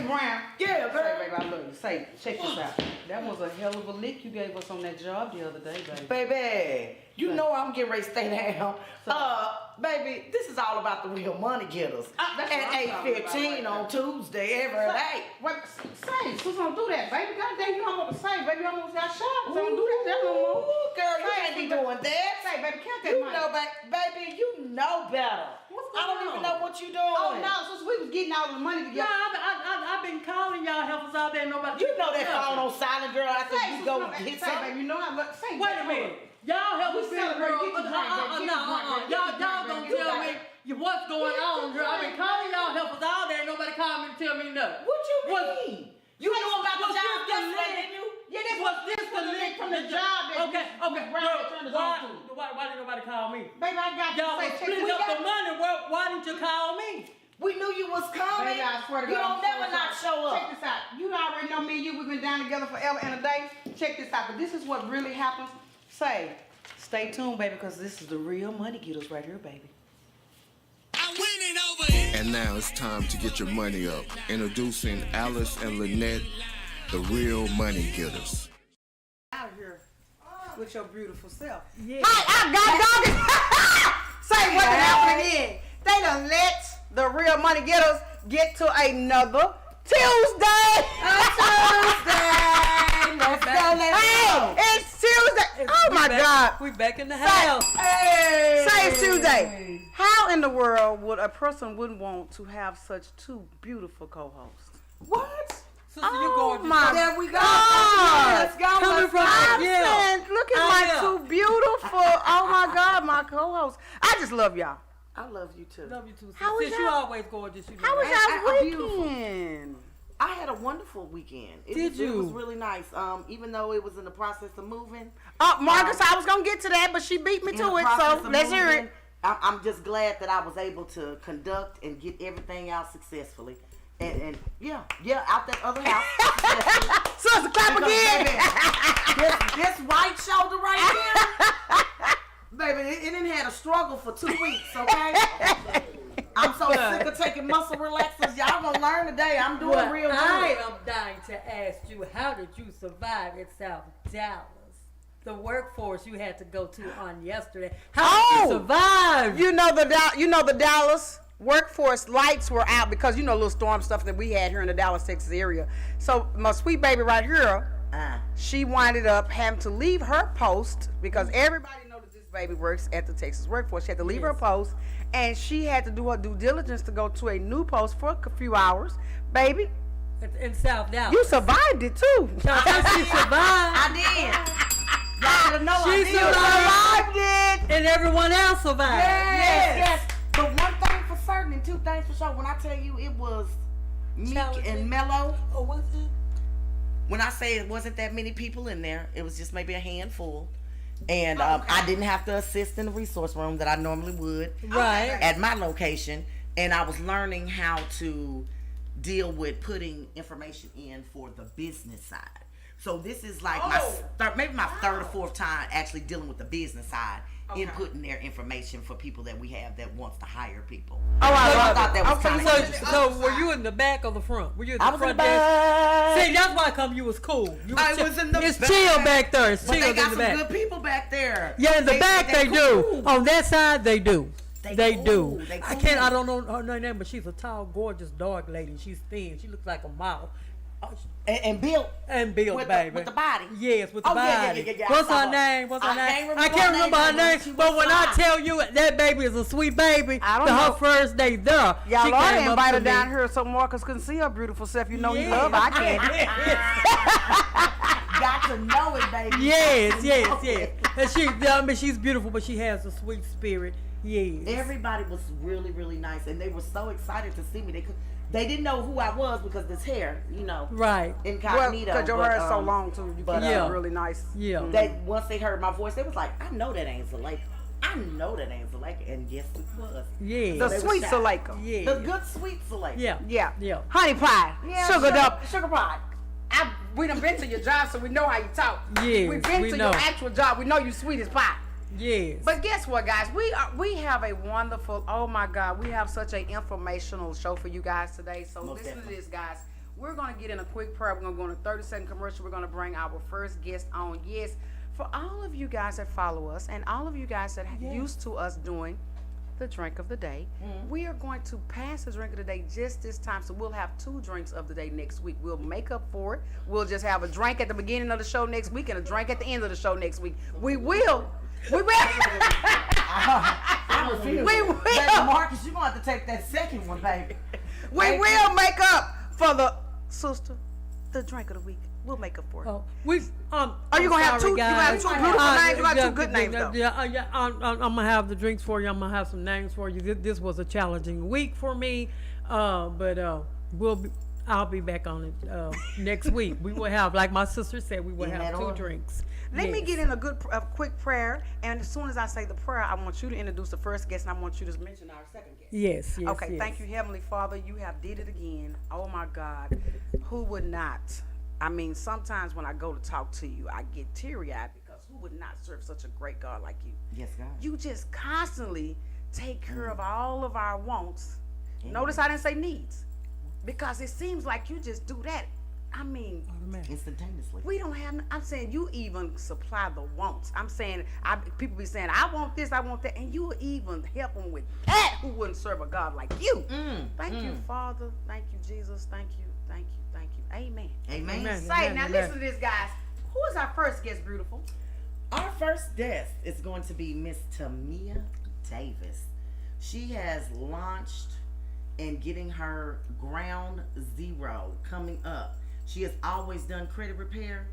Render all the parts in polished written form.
Brown. Yeah, girl. Say, baby, I love you. Say, check this out. That was a hell of a lick you gave us on that job the other day, baby. Baby, you know I'm getting ready to stay down. Baby, this is all about the real money getters. That's At 8:15 on Tuesday every day. What? Say, Sus, don't do that, baby. God dang, you know what to say, baby. You almost got shot. Don't do that no more. Ooh, girl, you can't be doing that. Say, baby, count that You money. know, baby, you know better. What's I don't going even on? know what you doing. Oh, no, Sus, we was getting all the money Yeah, together. I've been calling y'all helpers out there. Nobody. You know that phone on silent, girl. After Say, you Sus, go no, hit say, something. baby, you know I love. Say, Wait a minute. Y'all help We us celebrate. Get your drink, baby. Get your drink, baby. Y'all Get your gonna drink, tell baby. me what's going on, girl. I've been calling y'all helpers out there. Nobody called me to tell me nothing. What you mean? You Say, knew about the was job this the yesterday, link? didn't you? Yeah, that's Was this the link from the job that Okay. Brown turned us on to. Why didn't nobody call me? Baby, I got you. Y'all Say, was check splitting we up got the money. Why didn't you call me? We knew you was coming. Baby, I swear to you God, don't never not show Check up. this out. You already know me and you, we've been down together forever and a day. Check this out, but this is what really happens. Say, Stay tuned, baby, because this is the real money getters right here, baby. I'm winning over here. And now it's time to get your money up. Introducing Alice and Lynette, the real money getters. out here with your beautiful self. Yeah. Hi, I got doggy. Say what done happened again. They done let the real money getters get to another Tuesday. Let's go, let's Hey, it's Tuesday. Oh my God. We back in the house. Say it's Tuesday. How in the world would a person wouldn't want to have such two beautiful co-hosts? What? Sister, you going to my There we go. God. Let's go. Coming Let's from go. I'm Yeah. saying, look at I my am. two beautiful. Oh my God, my co-hosts. I just love y'all. I love you too. Love you too. How was Since you y'all- always gorgeous, you know. How was that. y'all beautiful. weekend? I had a wonderful weekend. It Did was, you? It was really nice. Even though it was in the process of moving. Marcus, I was gonna get to that, but she beat me in to the it. process So of let's hear moving, it. I'm just glad that I was able to conduct and get everything out successfully. And yeah, out that other house. Sister, clap Because, again. baby, this right shoulder right here, baby, it didn't had a struggle for 2 weeks, okay? I'm so sick of taking muscle relaxers. Y'all gonna learn today. I'm doing Well, real good. I am dying to ask you, how did you survive in South Dallas? The workforce you had to go to on yesterday. How did you survive? You know the Dallas workforce lights were out because you know little storm stuff that we had here in the Dallas, Texas area. So my sweet baby right here, she winded up having to leave her post because everybody knows that this baby works at the Texas workforce. She had to leave her post, and she had to do her due diligence to go to a new post for a few hours. Baby, In South Dallas. you survived it too. She survived. I did. Y'all better know She I did. survived it. And everyone else survived. Yes. But one thing for certain and two things for sure. When I tell you it was meek Challenging. and mellow, Oh, was it? when I say it wasn't that many people in there, it was just maybe a handful. And I didn't have to assist in the resource room that I normally would Right. at my location. And I was learning how to deal with putting information in for the business side. So this is like maybe my third or fourth time actually dealing with the business side, inputting their information for people that we have that wants to hire people. Oh, I thought that was kind of So were you in the back or the front? Were you in the I was in front the desk? back. See, that's why come you was cool. You I chill. was in the It's back. chill back there. It's But chill they in got the some back. good people back there. Yeah, in the back they do. cool. On that side they do. They cool. do. They I cool. can't. I don't know her name, but she's a tall, gorgeous, dark lady. She's thin. She looks like a model. And built. And built, With baby. the body. Yes, with the Oh, yeah, body. yeah. What's I her saw name? What's her I name? can't I can't remember her name. She was But when I fine. tell you that baby is a sweet baby, I don't to know. her first day there, Y'all she ought to came up invite her to down me. here so Marcus can see her beautiful self. You know you Yes. love her. I can't. Got to know it, baby. Yes. And I mean, she's beautiful, but she has a sweet spirit. Yes. Everybody was really, really nice, and they were so excited to see me. They didn't know who I was because this hair, Right. Well, incognito. because your but, hair is so long too. You but, can yeah. look really nice. Yeah. Once they heard my voice, they was like, "I know that ain't Zuleika. I know that ain't Zuleika," and yes, it was. Yes. The they were sweet shocked. Zuleika. Yeah. The good sweet Zuleika. Yeah. Yeah. Honey pie. Yeah, Sugared up. Sugar pie. We done been to your job, so we know how you talk. Yes, We've been we to know. your actual job. We know you sweet as pie. Yes. But guess what, guys? We have a wonderful. Oh my God, we have such an informational show for you guys today. So Most listen definitely. to this, guys. We're going to get in a quick prayer. We're going to go on a 30-second commercial. We're going to bring our first guest on. Yes, for all of you guys that follow us and all of you guys that are used to us doing the drink of the day, we are going to pass the drink of the day just this time. So we'll have 2 drinks of the day next week. We'll make up for it. We'll just have a drink at the beginning of the show next week and a drink at the end of the show next week. We will. We will. I refuse. We will. Baby Marcus, you're going to have to take that second one, baby. We will make up for the sister, the drink of the week. We'll make up for it. Oh, we Are you gonna have 2? You gonna have 2 beautiful names? You got 2 good names though. Yeah, I'm gonna have the drinks for you. I'm gonna have some names for you. This was a challenging week for me, but I'll be back on it next week. We will have, like my sister said, we will have 2 drinks. Let me get in a quick prayer, and as soon as I say the prayer, I want you to introduce the first guest, and I want you to mention our second guest. Yes. Okay. Yes. Thank you, Heavenly Father. You have did it again. Oh my God, who would not? I mean, sometimes when I go to talk to you, I get teary-eyed because who would not serve such a great God like you? Yes, God. You just constantly take care of all of our wants. Notice I didn't say needs, because it seems like you just do that. I mean, Instantaneously. we don't have. I'm saying you even supply the wants. I'm saying people be saying I want this, I want that, and you even help them with that. Who wouldn't serve a God like you? Thank you, Father. Thank you, Jesus. Thank you. Thank you. Thank you. Amen. Amen. Say now, listen to this, guys. Who is our first guest, beautiful? Our first guest is going to be Miss Tamia Davis. She has launched and getting her ground zero coming up. She has always done credit repair,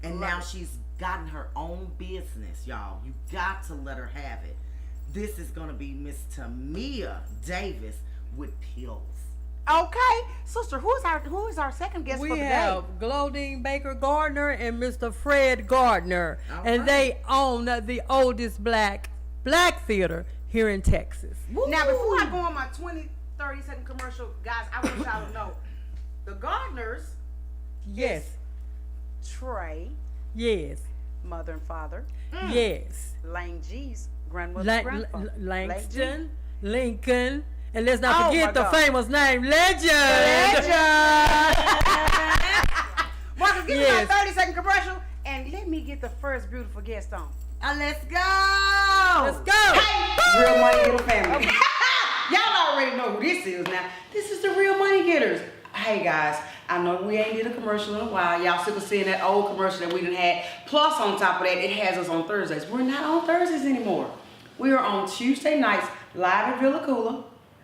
and now she's gotten her own business, y'all. You got to let her have it. This is going to be Miss Tamia Davis with pills. Okay, sister, who is our second guest for We the have day? Glodine Baker Gardner and Mr. Fred Gardner, All and right. they own the oldest black theater here in Texas. Now, before I go on my 30-second commercial, guys, I want y'all to know the Gardners, Yes, Trey, yes, mother and father, yes. Lane G's grandmother, and grandfather. Langston, Lincoln, and let's not Oh, forget my the God. famous name, Legend. Marcus, give Yes. me my 30-second commercial, and let me get the first beautiful guest on. Let's go. Let's go. Real Money Getter family. Y'all already know who this is now. This is the Real Money Getters. Hey guys, I know we ain't did a commercial in a while. Y'all sick of seeing that old commercial that we done had. Plus, on top of that, it has us on Thursdays. We're not on Thursdays anymore. We are on Tuesday nights, live at Villa Cooler,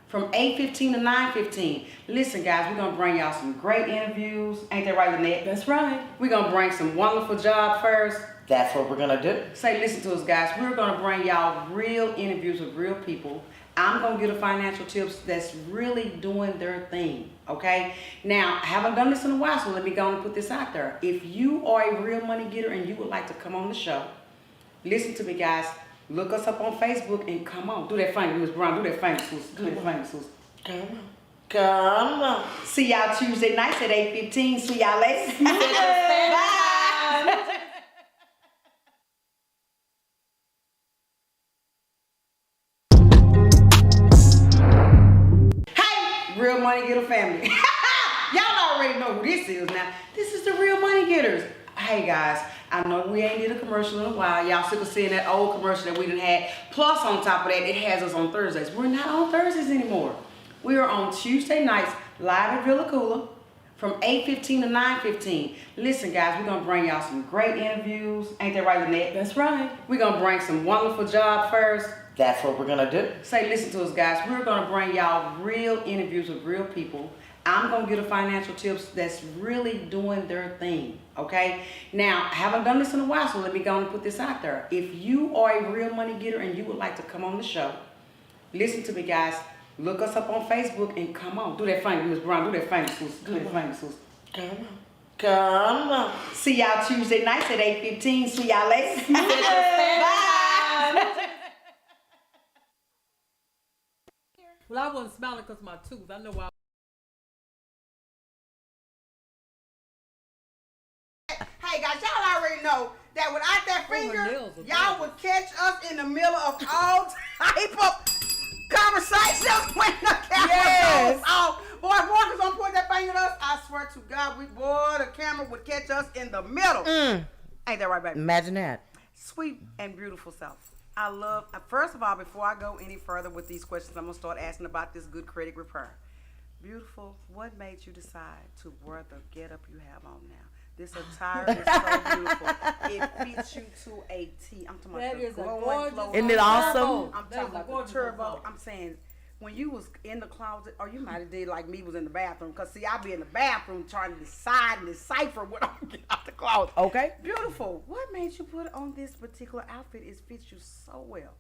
from 8:15 to 9:15. Listen, guys, we're gonna bring y'all some great interviews. Ain't that right, Lynette? That's right. We're gonna bring some wonderful job fairs. That's what we're going to do. Say, listen to us, guys. We're gonna bring y'all real interviews with real people. I'm gonna get a financial tips that's really doing their thing. Okay. Now, I haven't done this in a while, so let me go and put this out there. If you are a real money getter and you would like to come on the show, listen to me, guys. Look us up on Facebook and come on. Do that thing, Miss Brown. Do that thing, sis. Do that thing, sis. Come on. See y'all Tuesday nights at 8:15. See y'all later. Bye. Hey, Real Money Getter family. Y'all already know who this is now. This is the Real Money Getters. Hey guys, I know we ain't did a commercial in a while. Y'all sick of seeing that old commercial that we done had. Plus, on top of that, it has us on Thursdays. We're not on Thursdays anymore. We are on Tuesday nights, live at Villa Cooler, from 8:15 to 9:15. Listen, guys, we're gonna bring y'all some great interviews. Ain't that right, Lynette? That's right. We're gonna bring some wonderful job fairs. That's what we're going to do. Say, listen to us, guys. We're gonna bring y'all real interviews with real people. I'm gonna get a financial tips that's really doing their thing. Okay. Now, I haven't done this in a while, so let me go and put this out there. If you are a real money getter and you would like to come on the show, listen to me, guys. Look us up on Facebook and come on. Do that thing, Miss Brown. Do that thing, sis. Do that thing, sis. Come on. See y'all Tuesday nights at 8:15. See y'all later. Bye. Well, I wasn't smiling because my tooth. I know why. Hey guys, y'all already know that without that Oh, her finger, nails are y'all bad. would catch us in the middle of all type of. Come conversations when the camera goes off. Boy, if Marcus don't point that thing at us, I swear to God, the camera would catch us in the middle. Ain't that right, baby? Imagine that. Sweet and beautiful self. I love, first of all, before I go any further with these questions, I'm going to start asking about this good credit repair. Beautiful, what made you decide to wear the getup you have on now? This attire is so beautiful. It fits you to a T. I'm talking That about the is a glowing gorgeous flow. Isn't it awesome? I'm talking about the turbo. I'm saying, when you was in the closet, or you might have did like me, was in the bathroom. Because, see, I be in the bathroom trying to decide and decipher what I'm going to get out the closet. Okay. Beautiful. What made you put on this particular outfit? It fits you so well.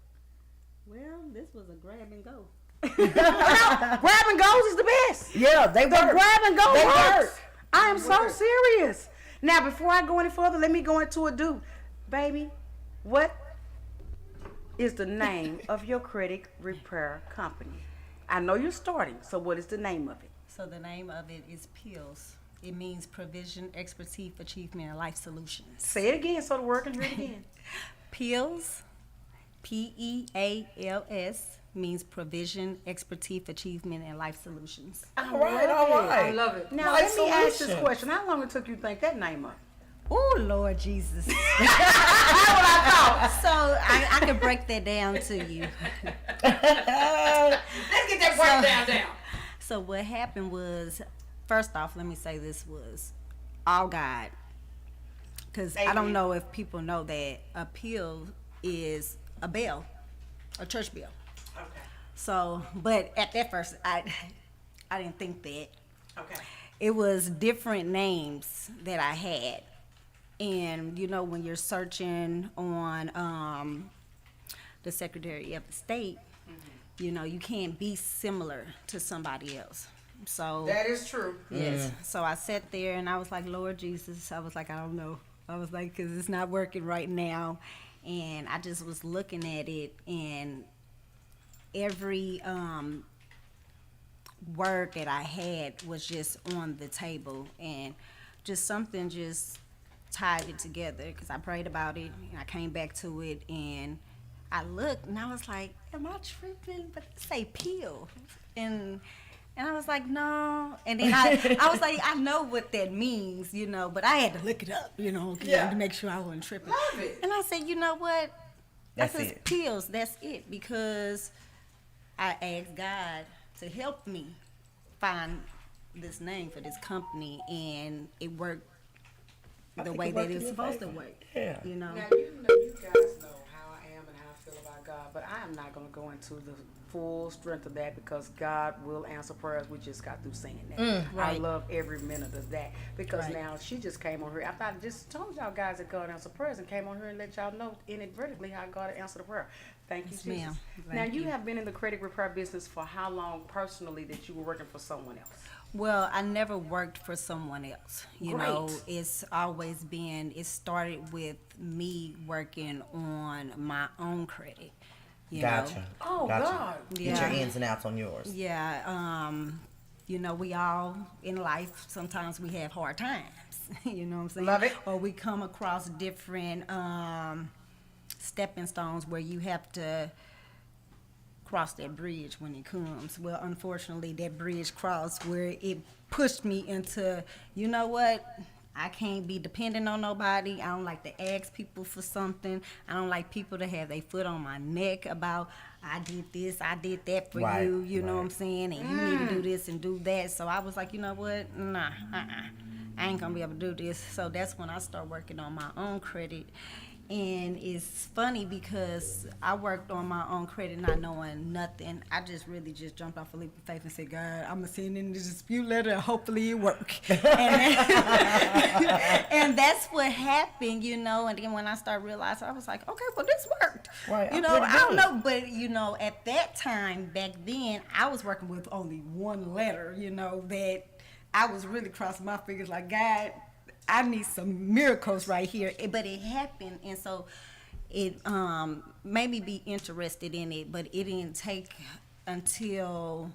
Well, this was a grab and go. Grab and goes is the best. Yeah, they The work. grab and go They works. work. I am so serious. Now, before I go any further, let me go into a do. Baby, what is the name of your credit repair company? I know you're starting, so what is the name of it? So the name of it is PILS. It means Provision, Expertise, Achievement, and Life Solutions. Say it again so the world can hear it again. PILS, PEALS, means Provision, Expertise, Achievement, and Life Solutions. All right, all right. I love it. Now, Life let me ask this solutions. question. How long it took you to think that name up? Oh, Lord Jesus. So I can break that down to you. Let's get that breakdown down. So what happened was, first off, let me say this was all God. Because I don't know if people know that a pill is a bell, a church bell. Okay. So, but at that first, I didn't think that. Okay. It was different names that I had. And, you know, when you're searching on the Secretary of State, you know, you can't be similar to somebody else. So That is true. yes. So I sat there and I was like, Lord Jesus, I was like, I don't know. I was like, because it's not working right now. And I just was looking at it, and every word that I had was just on the table, and just something just tied it together, because I prayed about it and I came back to it, and I looked and I was like, am I tripping? But it say pill. And I was like, no. And then I was like, I know what that means, you know, but I had to look it up, you know, to make sure I wasn't tripping. Love it. And I said, you know what? That's I said, it. pills, that's it. Because I asked God to help me find this name for this company, and it worked the way that it's supposed to work. Yeah. You know? Now, you guys know how I am and how I feel about God, but I am not going to go into the full strength of that, because God will answer prayers. We just got through saying that. I right. love every minute of that, because Right. now she just came on here. I thought I just told y'all guys that God answered prayers, and came on here and let y'all know inadvertently how God answered the prayer. Thank you, Yes, Jesus. ma'am. Now, Thank you you. have been in the credit repair business for how long personally that you were working for someone else? Well, I never worked for someone else. You know, Great. it's always been, it started with me working on my own credit. You Gotcha. know? Oh, Gotcha. God. Get your Yeah. ins and outs on yours. Yeah, you know, we all in life, sometimes we have hard times. You know what I'm saying? Love it. Or we come across different stepping stones where you have to cross that bridge when it comes. Well, unfortunately, that bridge crossed where it pushed me into, you know what? I can't be dependent on nobody. I don't like to ask people for something. I don't like people to have their foot on my neck about, I did this, I did that for Right, you, you know what I'm right. saying? And you need to do this and do that. So I was like, you know what? Nah, I ain't gonna be able to do this. So that's when I started working on my own credit. And it's funny because I worked on my own credit not knowing nothing. I just really just jumped off a leap of faith and said, God, I'm going to send in this dispute letter and hopefully it work. And that's what happened, you know. And then when I started realizing, I was like, okay, well, this worked. Right, You I'm know, pretty I don't good. know. But, you know, at that time, back then, I was working with only one letter, you know, that I was really crossing my fingers like, God, I need some miracles right here. But it happened, and so it made me be interested in it, but it didn't take until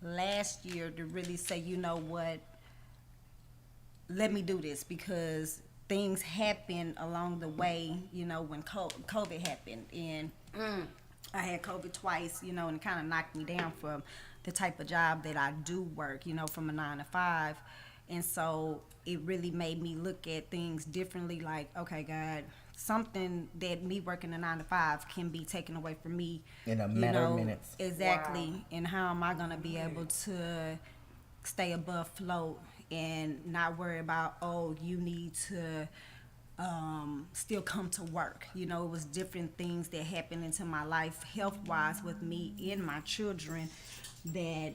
last year to really say, you know what, let me do this, because things happen along the way, you know, when COVID happened, and I had COVID twice, you know, and it kind of knocked me down from the type of job that I do work, you know, from a 9 to 5. And so it really made me look at things differently, like, okay, God, something that me working a 9 to 5 can be taken away from me In a you matter of know, minutes. Exactly. Wow. And how am I going to be able to stay above float and not worry about, oh, you need to still come to work. You know, it was different things that happened into my life health-wise with me and my children that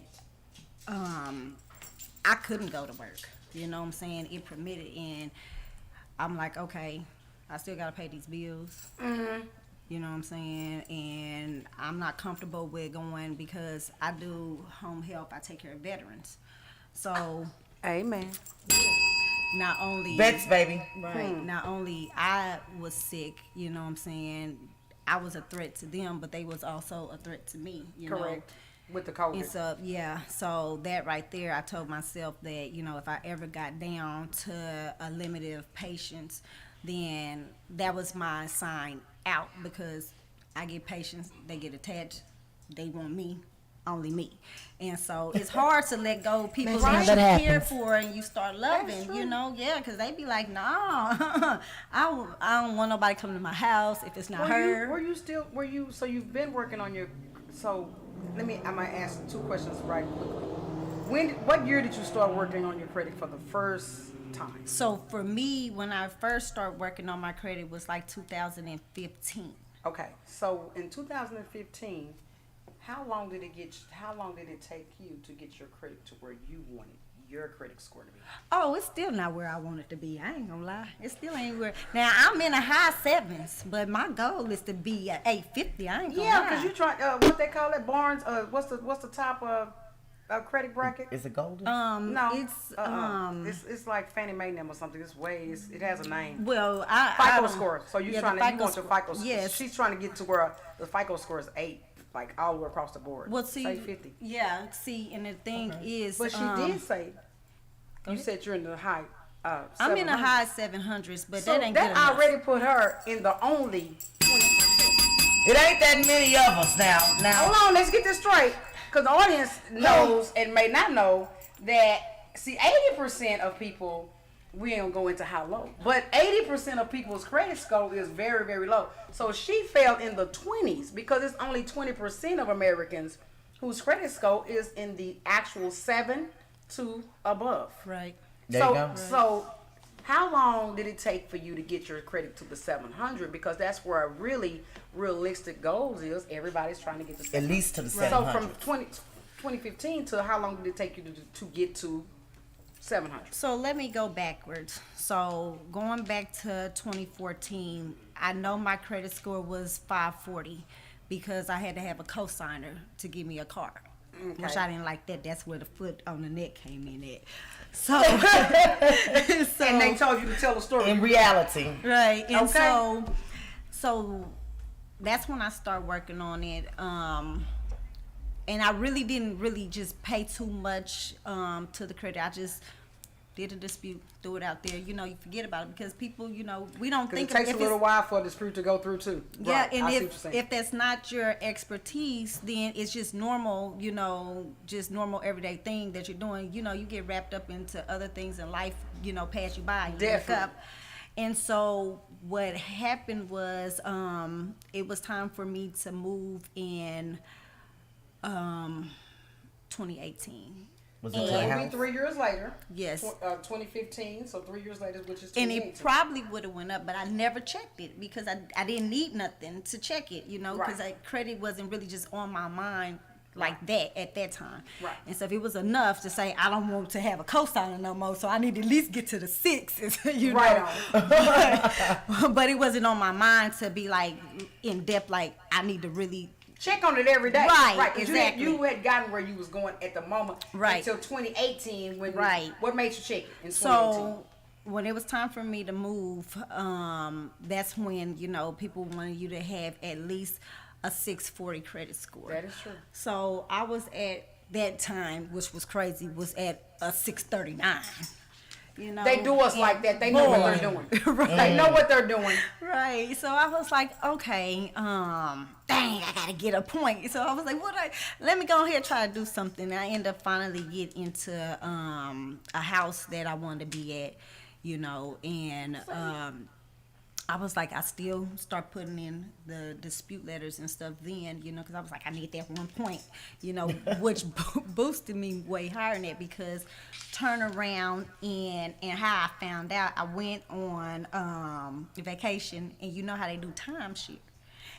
I couldn't go to work. You know what I'm saying? It permitted, and I'm like, okay, I still got to pay these bills. You know what I'm saying? And I'm not comfortable with going because I do home health. I take care of veterans. So Amen. not only Vets, baby. right, not only I was sick, you know what I'm saying, I was a threat to them, but they was also a threat to me, you know. Correct. With the COVID. And so, yeah, so that right there, I told myself that, you know, if I ever got down to a limit of patients, then that was my sign out, because I get patients, they get attached, they want me, only me. And so it's hard to let go of people that you That care happens. for and you start loving, you know, yeah, because they be like, no, I don't want nobody coming to my house if it's not her. So you've been working on your, I might ask 2 questions right quickly. What year did you start working on your credit for the first time? So for me, when I first started working on my credit was like 2015. Okay, so in 2015, how long did it take you to get your credit to where you wanted your credit score to be? Oh, it's still not where I want it to be. I ain't gonna lie. It still ain't where. Now, I'm in the high 7s, but my goal is to be at 850. I ain't gonna lie. Yeah, because you try, what they call it, Barnes, what's the top credit bracket? Is it golden? No, it's like Fannie Mae or something. It has a name. well, FICO score. So you yeah, trying the to, you FICO want your FICO score. Yes. She's trying to get to where the FICO score is 8, like all the way across the board. Well, see, say 50. yeah, see, and the thing is, But she did say, you said you're in the high. I'm in the 700s. high 700s, but So that ain't good that enough. already put her in the only 20%. It ain't that many of us now. Hold on, let's get this straight. Because the audience knows and may not know that, see, 80% of people, we don't go into how low, but 80% of people's credit score is very, very low. So she fell in the 20s because it's only 20% of Americans whose credit score is in the actual 7 to above. Right. There you go. So how long did it take for you to get your credit to the 700? Because that's where a really realistic goals is. Everybody's trying to get the 700. At least to the So 700. from 2015 to how long did it take you to get to 700? So let me go backwards. So going back to 2014, I know my credit score was 540 because I had to have a cosigner to give me a car. Which I didn't like that. That's where the foot on the neck came in at. So, And they told you to tell the story. In reality. right. And Okay. so that's when I started working on it. And I really didn't just pay too much to the credit. I just did a dispute, threw it out there. You know, you forget about it because people, you know, we don't Because think it takes if a little it's- while for a dispute to go through too. Yeah, Right. and I see what you're saying. if that's not your expertise, then it's just normal, you know, just normal everyday thing that you're doing. You know, you get wrapped up into other things in life, you know, pass you by, you look Definitely. up. And so what happened was it was time for me to move in 2018. Was it And- to So the it'll be house? 3 years later. Yes. 2015, so 3 years later, which is And 2018. it probably would have went up, but I never checked it because I didn't need nothing to check it, you know, because Right. credit wasn't really just on my mind like that at that time. Right. And so if it was enough to say I don't want to have a cosigner no more, so I need to at least get to the 6s, you Right know. But it wasn't on my mind to be like in depth, like I need to really. Check on it every day. Right, 'cause exactly. You had gotten where you was going at the moment. Right. Until 2018 when Right. What made you check it in 2018? So when it was time for me to move, that's when, you know, people wanted you to have at least a 640 credit score. That is true. So I was at that time, which was crazy, was at a 639. You know, They do us like that. They know what they're doing. They know what they're doing. Right. So I was like, okay, dang, I gotta get a point. So I was like, let me go ahead and try to do something. And I ended up finally get into a house that I wanted to be at, you know, and I was like, I still start putting in the dispute letters and stuff then, you know, because I was like, I need that 1 point, you know, which boosted me way higher than that, because turn around and how I found out, I went on vacation, and you know how they do timeshare.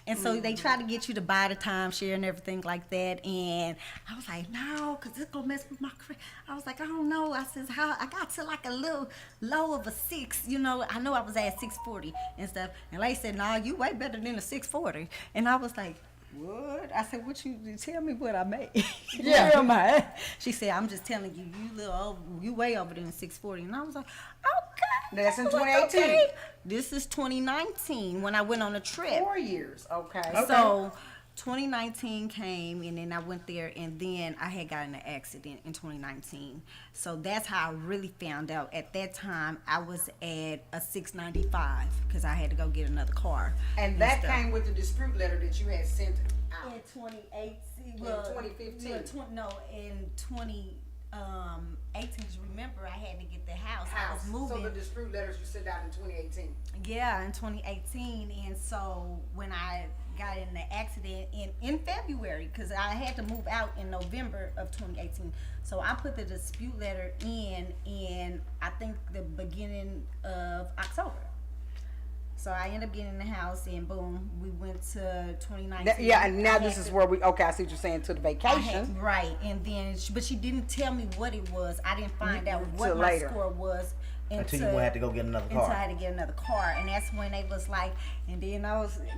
And so they try to get you to buy the timeshare and everything like that. And I was like, no, because it's going to mess with my credit. I was like, I don't know. I says, how I got to like a little low of a 6. You know I was at 640 and stuff. And they said, no, you way better than a 640. And I was like, what? I said, what you tell me what I made? Yeah. Where am I? She said, I'm just telling you, you way over than 640. And I was like, okay. That's in I was like, 2018. okay. This is 2019 when I went on a trip. 4 years. Okay. So 2019 came, and then I went there, and then I had gotten in an accident in 2019. So that's how I really found out. At that time, I was at a 695 because I had to go get another car. And that stuff. came with the dispute letter that you had sent out. In 2018. In Well, 2015. In 2018. Because remember, I had to get the house. I was moving. So the dispute letters you sent out in 2018. Yeah, in 2018. And so when I got in the accident in February, because I had to move out in November of 2018. So I put the dispute letter in I think the beginning of October. So I ended up getting in the house, and boom, we went to 2019. Yeah, and now this is where I see what you're saying, to the vacation. Right, and then, but she didn't tell me what it was. I didn't find out what my later. score was Until you had to go get another car. Until I had to get another car, and that's when they was like, and then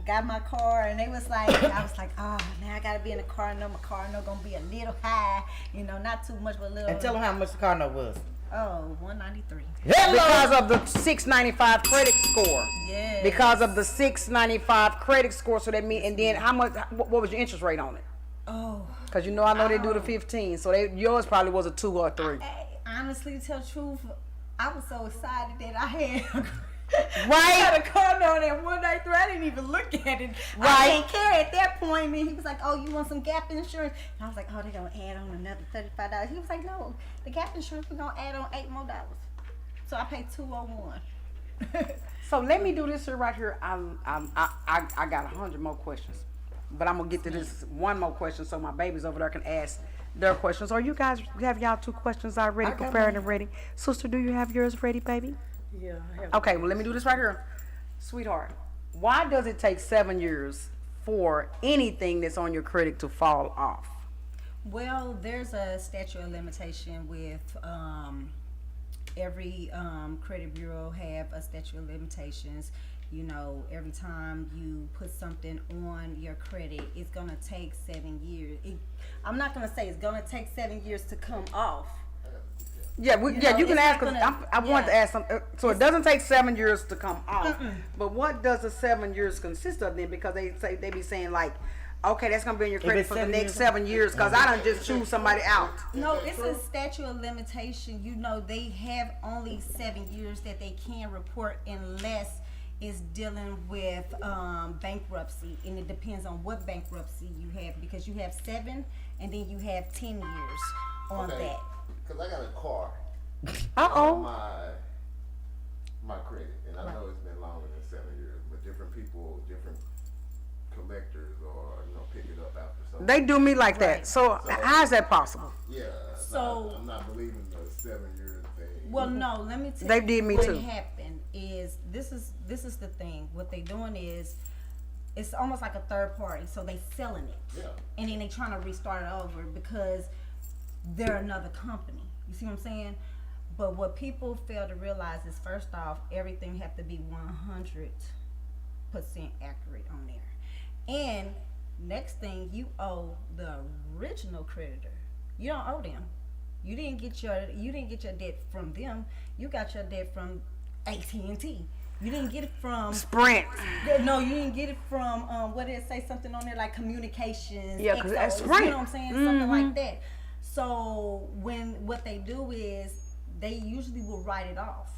got my car, and they was like, I was like, oh, now I gotta be in the car. I know my car no gonna be a little high, you know, not too much, but a little. And tell them how much the car note was. Oh, 193. Because of the 695 credit score. Yes. Because of the 695 credit score, so that mean, and then how much? What was your interest rate on it? Oh. Because I know they do the 15, so yours probably was a 2 or a 3. Honestly, to tell the truth, I was so excited that I had. Right. I had a car note at 193. I didn't even look at it. Right. I didn't care at that point. And he was like, "Oh, you want some gap insurance?" And I was like, "Oh, they're gonna add on another $35." He was like, "No, the gap insurance we're gonna add on $8 more." So I paid $201. So let me do this here right here. I got 100 more questions, but I'm gonna get to this one more question so my babies over there can ask their questions. Or you guys have y'all 2 questions already prepared and ready? Sister, do you have yours ready, baby? Yeah, I have. Okay, well let me do this right here, sweetheart. Why does it take 7 years for anything that's on your credit to fall off? Well, there's a statute of limitation with every credit bureau have a statute of limitations. You know, every time you put something on your credit, it's gonna take 7 years. I'm not gonna say it's gonna take 7 years to come off. Yeah, you can ask. I want to yeah. ask something. So it doesn't take 7 years to come off, but what does the 7 years consist of then? Because they be saying like, okay, that's gonna be on your credit it's for the 7 next years. 7 years. Because I done just choose somebody out. No, it's a statute of limitation. You know, they have only 7 years that they can report unless it's dealing with bankruptcy, and it depends on what bankruptcy you have, because you have 7 and then you have 10 years on that. Because I got a car Uh-oh. on my credit, and I know it's been longer than 7 years, but different people, different collectors, or pick it up after something. They do me like that. So how is that possible? Yeah. So- I'm not believing the 7 year thing. Well, no, let me tell They you did me what too. happened is this is the thing. What they doing is it's almost like a third party, so they selling it. Yeah. And then they trying to restart it over because they're another company. You see what I'm saying? But what people fail to realize is, first off, everything have to be 100% accurate on there. And next thing, you owe the original creditor. You don't owe them. You didn't get your debt from them. You got your debt from AT&T. You didn't get it from Sprint. No, you didn't get it from what did it say, something on there like communications? Yeah, 'cause that's XOs, right. You know what I'm saying? Something like that. So what they do is they usually will write it off.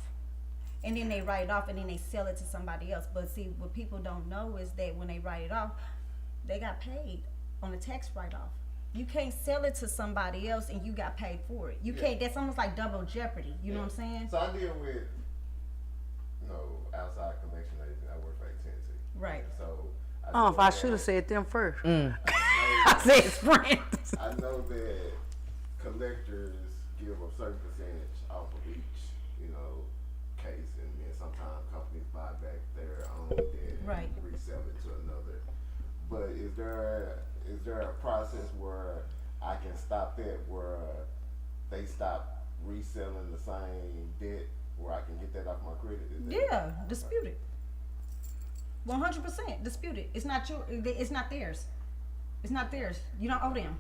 And then they write it off and then they sell it to somebody else. But see, what people don't know is that when they write it off, they got paid on the tax write-off. You can't sell it to somebody else and you got paid for it. You can't. That's almost like double jeopardy. You know what I'm saying? So I deal with, outside collection agents. I work for AT&T. Right. And so Oh, if I should have said them first. I said Sprint. I know that collectors give a certain percentage off of each, case, and then sometimes companies buy back their own debt Right. and resell it to another. But is there a process where I can stop that, where they stop reselling the same debt, where I can get that off my credit? Yeah, dispute it. 100% dispute it. It's not it's not theirs. It's not theirs. You don't owe them.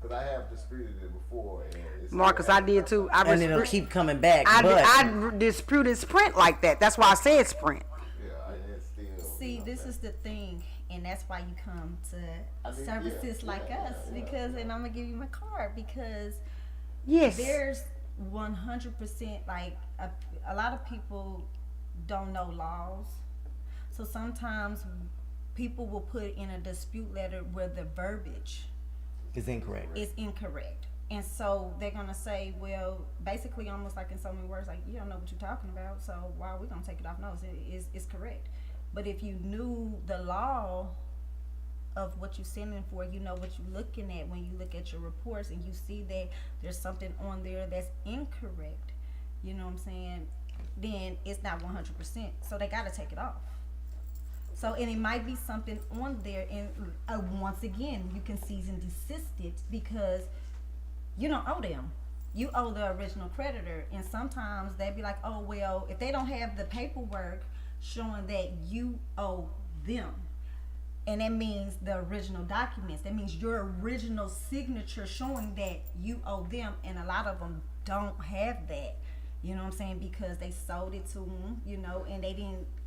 Because I have disputed it before, and it's Marcus, I did too. And it'll keep coming back. I but disputed Sprint like that. That's why I said Sprint. Yeah, and it's still. See, this is the thing, and that's why you come to mean, services yeah, like yeah, us, yeah, because, and I'm gonna give you my card, because Yes. there's 100%, like, a lot of people don't know laws, so sometimes people will put in a dispute letter where the verbiage it's incorrect. is incorrect. And so they're gonna say, well, basically almost like in so many words, like, you don't know what you're talking about, so why are we gonna take it off? No, it's correct. But if you knew the law of what you're sending for, you know what you're looking at when you look at your reports and you see that there's something on there that's incorrect, you know what I'm saying, then it's not 100%. So they gotta take it off. So, and it might be something on there, and once again, you can cease and desist it because you don't owe them. You owe the original creditor, and sometimes they'd be like, oh, well, if they don't have the paperwork showing that you owe them, and that means the original documents, that means your original signature showing that you owe them, and a lot of them don't have that. You know what I'm saying? Because they sold it to them, and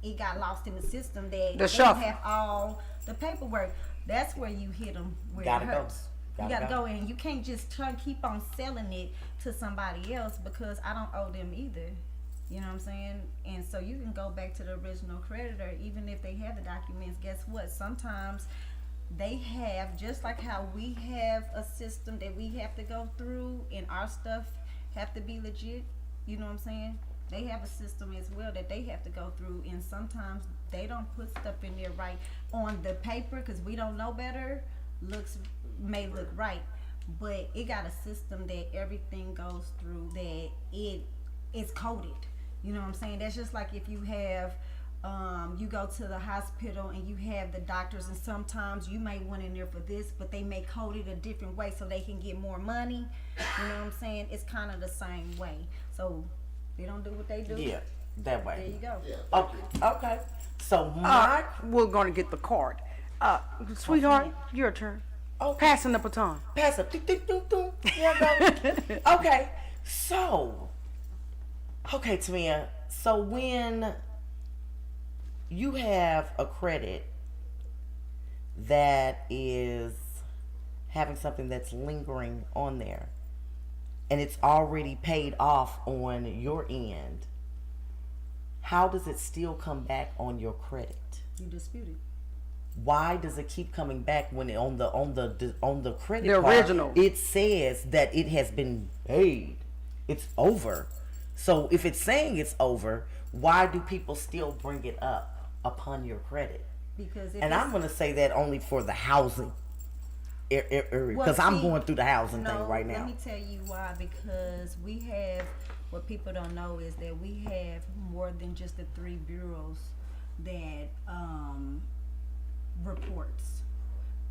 it got lost in the system that they don't have all the paperwork. That's where you hit them where Gotta it go. hurts. You gotta go, and you can't just try to keep on selling it to somebody else because I don't owe them either. You know what I'm saying? And so you can go back to the original creditor, even if they have the documents. Guess what? Sometimes they have, just like how we have a system that we have to go through and our stuff have to be legit. You know what I'm saying? They have a system as well that they have to go through, and sometimes they don't put stuff in there right on the paper because we don't know better. May look right, but it got a system that everything goes through that it is coded. You know what I'm saying? That's just like if you have you go to the hospital and you have the doctors, and sometimes you may went in there for this, but they may code it a different way so they can get more money. You know what I'm saying? It's kind of the same way. So they don't do what they do. Yeah, that way. There you go. Yeah. Okay. So We're gonna get the card. Sweetheart, your turn. Okay. Passing the baton. Pass it. Yeah, go. Okay. So, Tamia. So when you have a credit that is having something that's lingering on there, and it's already paid off on your end, how does it still come back on your credit? You dispute it. Why does it keep coming back when on the credit The card, original. it says that it has been paid, it's over? So if it's saying it's over, why do people still bring it up upon your credit? Because I'm going to say that only for the housing area, because I'm going through the housing thing right now. Let me tell you why. Because we have, what people don't know is that we have more than just the 3 bureaus that reports.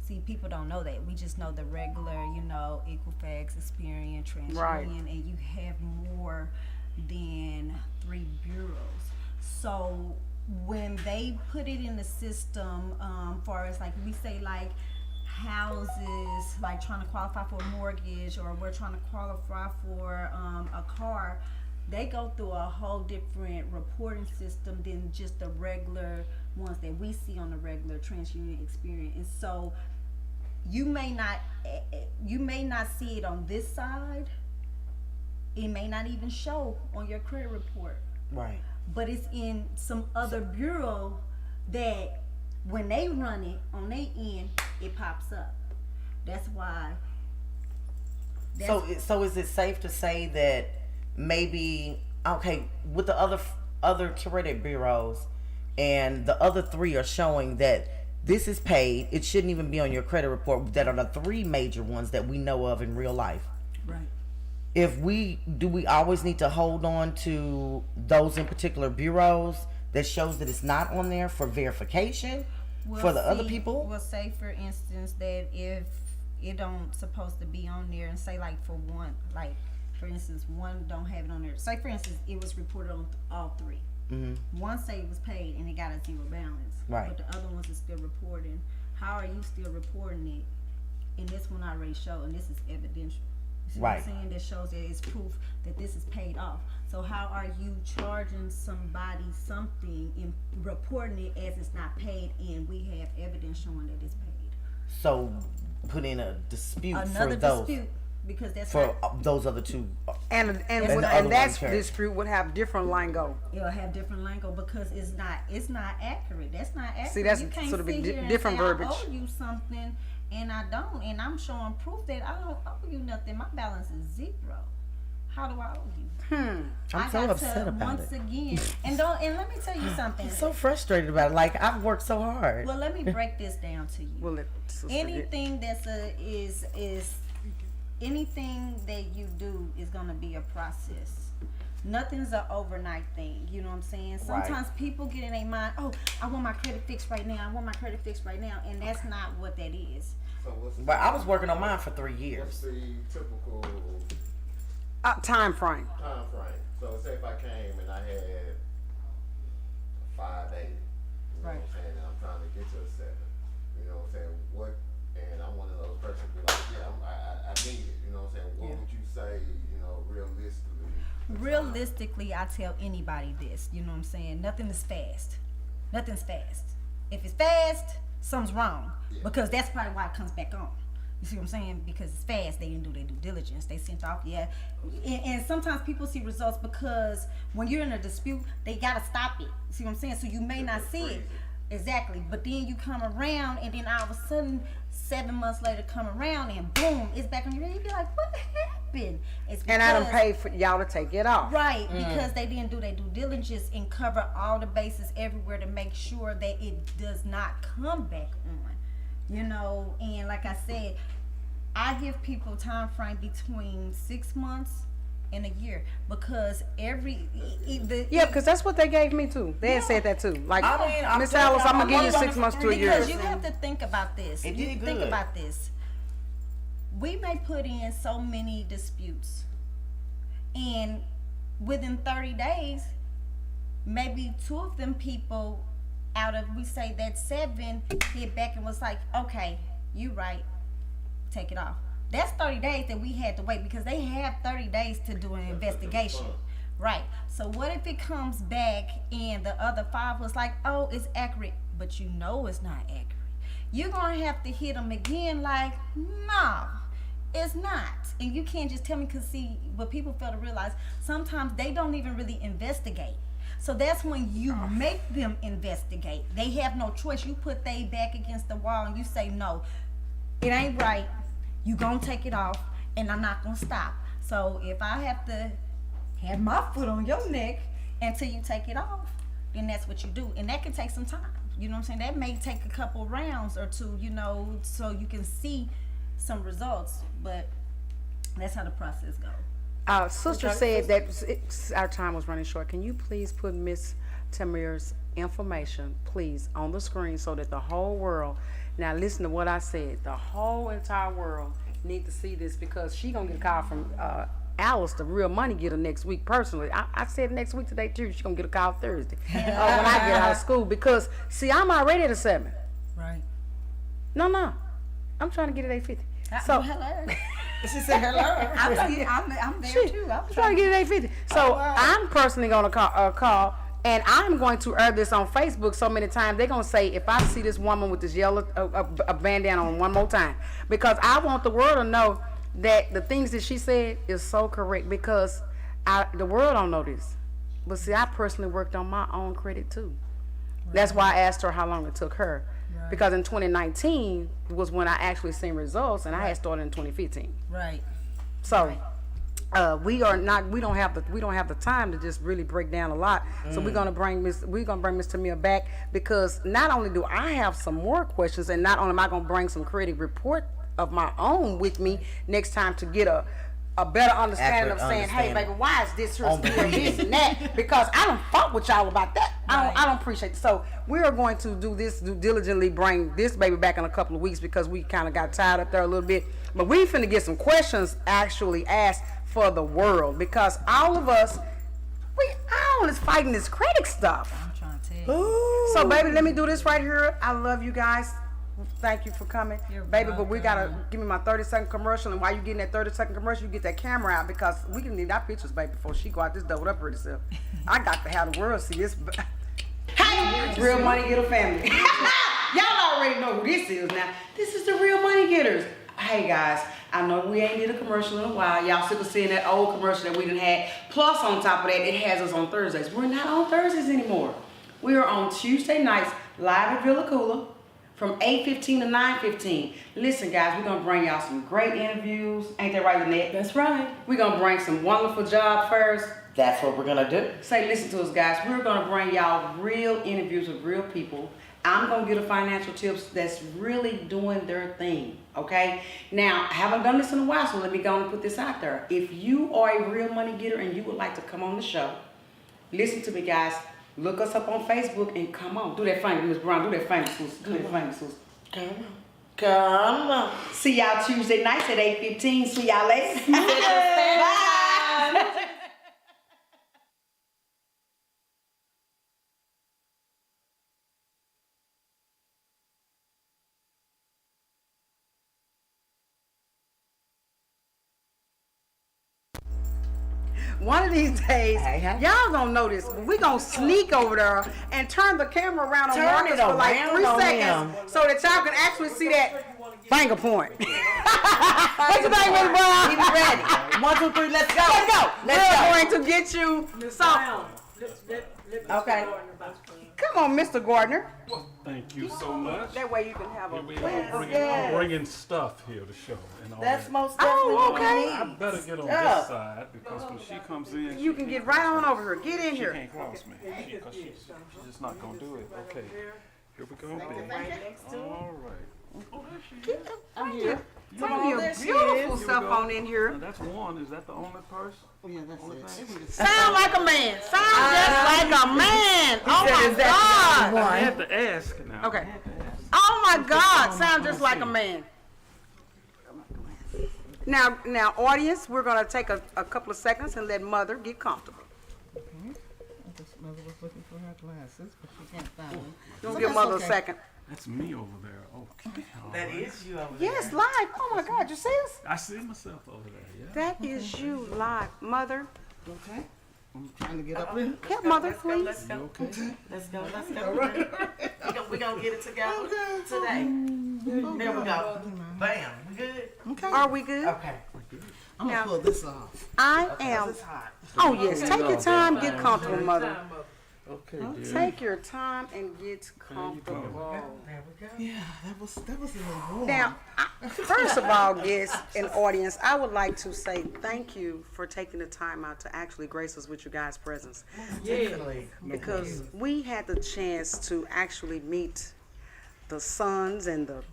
See, people don't know that. We just know the regular, Equifax, Experian, TransUnion, Right. and you have more than 3 bureaus. So when they put it in the system, far as like we say like houses, like trying to qualify for a mortgage, or we're trying to qualify for a car, they go through a whole different reporting system than just the regular ones that we see on the regular TransUnion, Experience. And so you may not see it on this side, It may not even show on your credit report, Right. but it's in some other bureau that when they run it on their end, it pops up. That's why. So is it safe to say that maybe, okay, with the other credit bureaus and the other three are showing that this is paid, it shouldn't even be on your credit report, that are the three major ones that we know of in real life. Right. Do we always need to hold on to those in particular bureaus that shows that it's not on there for verification for the other people? Well, say for instance that if it don't supposed to be on there, and say like for one, like for instance, one don't have it on there. Say for instance, it was reported on all three. Mm-hmm. One say it was paid and it got a zero balance, Right. but the other ones is still reporting. How are you still reporting it? And this one already showed, and this is evidential. You see what I'm Right. saying? That shows that it's proof that this is paid off. So how are you charging somebody something and reporting it as it's not paid, and we have evidence showing that it's paid? So put in a dispute Another for those dispute, because that's for not, those other two. And the other and that one carries. dispute would have different lingo. it'll have different lingo because it's not accurate. That's not accurate. See, that's you can't sort of sit be here and different say, verbiage. I owe you something and I don't, and I'm showing proof that I don't owe you nothing. My balance is zero. How do I owe you? I'm so upset about once it. again, and let me tell you something. I'm so frustrated about it. Like, I've worked so hard. Well, let me break this down to you. Well, let sister get- Anything that's is anything that you do is gonna be a process. Nothing's an overnight thing. You know what I'm saying? Sometimes people get in their mind, oh, I want my credit fixed right now. I want my credit fixed right now, and that's not what that is. So what's But I was working on mine for 3 what's years. the typical time frame. time frame? So say if I came and I had 5 days, you know what I'm saying, and I'm trying to get to a 7, you know what I'm saying, and I'm one of those persons who be like, yeah, I need it, you know what I'm saying, what would you say, you know, realistically? Realistically, I tell anybody this. You know what I'm saying? Nothing is fast. Nothing's fast. If it's fast, something's wrong. Yeah. Because that's probably why it comes back on. You see what I'm saying? Because it's fast. They didn't do their due diligence. They sent off, and sometimes people see results because when you're in a dispute, they gotta stop it. You see what I'm saying? So you may not see it. Exactly. But then you come around, and then all of a sudden, 7 months later come around, and boom, it's back on your head. You be like, what happened? It's And I done because- paid for y'all to take it off. Right, because they didn't do their due diligence and cover all the bases everywhere to make sure that it does not come back on. You know, and like I said, I give people time frame between 6 months and a year because Yeah, because that's what they gave me too. They had said that too. Like, I mean, I'm Miss telling Alice, you, I'm gonna I'm give you running 6 months to a because year. you have to think about this. It You did think good. about this. We may put in so many disputes, and within 30 days, maybe 2 of them people out of, we say that 7, hit back and was like, okay, you right, take it off. That's 30 days that we had to wait because they have 30 days to do an investigation. Right. So what if it comes back and the other 5 was like, oh, it's accurate, but you know it's not accurate. You're going to have to hit them again like, no, it's not. And you can't just tell me because see, what people fail to realize, sometimes they don't even really investigate. So that's when you make them investigate. They have no choice. You put they back against the wall and you say, no, it ain't right. You gonna take it off and I'm not gonna stop. So if I have to have my foot on your neck until you take it off, then that's what you do. And that can take some time. You know what I'm saying? That may take a couple rounds or 2, you know, so you can see some results. But that's how the process goes. Sister said that our time was running short. Can you please put Miss Tamir's information, please, on the screen so that the whole world, now listen to what I said, the whole entire world need to see this because she gonna get a call from Alice, the real money getter, next week personally. I said next week today too. She's gonna get a call Thursday when I get out of school because see, I'm already at a 7. Right. No, I'm trying to get it 8:50. So hello. She said hello. I'm there too. I'm trying to get it 8:50. So I'm personally gonna call. And I'm going to air this on Facebook so many times. They're going to say, if I see this woman with this yellow bandana on one more time. Because I want the world to know that the things that she said is so correct because the world don't know this. But see, I personally worked on my own credit too. That's why I asked her how long it took her. Because in 2019 was when I actually seen results, and I had started in 2015. Right. So we don't have the time to just really break down a lot. So we're gonna bring Miss Tamia back because not only do I have some more questions, and not only am I gonna bring some credit report of my own with me next time to get a better understanding of saying, hey, baby, why is this here still this and that? Because I don't fought with y'all about that. I don't appreciate it. So we are going to do diligently bring this baby back in a couple of weeks because we kind of got tired up there a little bit. But we finna get some questions actually asked for the world because all of us, we all is fighting this credit stuff. I'm trying to tell you. So baby, let me do this right here. I love you guys. Thank you for coming, baby. But we gotta give me my 30-second commercial, and while you getting that 30-second commercial, you get that camera out because we can need our pictures, baby, before she go out this door with her pretty self. I got to have the world see this. Hey, Real Money Getter family. Y'all already know who this is now. This is the Real Money Getters. Hey guys, I know we ain't did a commercial in a while. Y'all sick of seeing that old commercial that we done had. Plus, on top of that, it has us on Thursdays. We're not on Thursdays anymore. We are on Tuesday nights live at Villa Cooler. From 8:15 to 9:15. Listen, guys, we're gonna bring y'all some great interviews. Ain't that right, Lynette? That's right. We're gonna bring some wonderful job fairs. That's what we're gonna do. Say, listen to us, guys. We're gonna bring y'all real interviews with real people. I'm gonna get a financial tips that's really doing their thing. Okay. Now, I haven't done this in a while, so let me go and put this out there. If you are a real money getter and you would like to come on the show, listen to me, guys. Look us up on Facebook and come on. Do that finger, Miss Brown. Do that finger, sis. Do that finger, sis. Come on. See y'all Tuesday nights at 8:15. See y'all later. Bye. One of these days, y'all gonna know this, but we gonna sneak over there and turn the camera around on Marcus for like 3 seconds so that y'all can actually see that finger point. What you think, Miss Brown? Keep it ready. 1, 2, 3, let's go. We're going to get you some. Okay. Come on, Mr. Gardner. Thank you so much. That way you can have a. I'm bringing stuff here to show. And all That's that. most definitely Oh, what okay. we I need. better get on this side because when she comes in, You can get right on over here. Get in she here. can't cross me. She's just not gonna do it. Okay, here we go, baby. All right. I'm here. Bring your beautiful Here we stuff go. on in here. Now that's one. Is that the only purse? Sound like a man. Sound just like a man. Oh my God. I had to ask now. Okay. Oh my God. Sound just like a man. Now, audience, we're gonna take a couple of seconds and let Mother get comfortable. Mother was looking for her glasses, but she can't find them. Don't give Mother a second. That's me over there. Okay. That is you over Yes, live. Oh my God, you see us? I see myself over there. Yeah. That is you live, Mother. Okay. I'm trying to get up there. Yeah, Mother, please. Let's go. Okay. Let's go. We're going to get it together today. There we go. Bam. We good? Okay. Are we good? Okay. I'm going to pull this off. I am. It's hot. Oh yes, take your time, get comfortable, Mother. Okay, dear. Take your time and get comfortable. There we go. Yeah, that was a little warm. Now, first of all, guests and audience, I would like to say thank you for taking the time out to actually grace us with your guys' presence. Definitely. Because we had the chance to actually meet the sons and the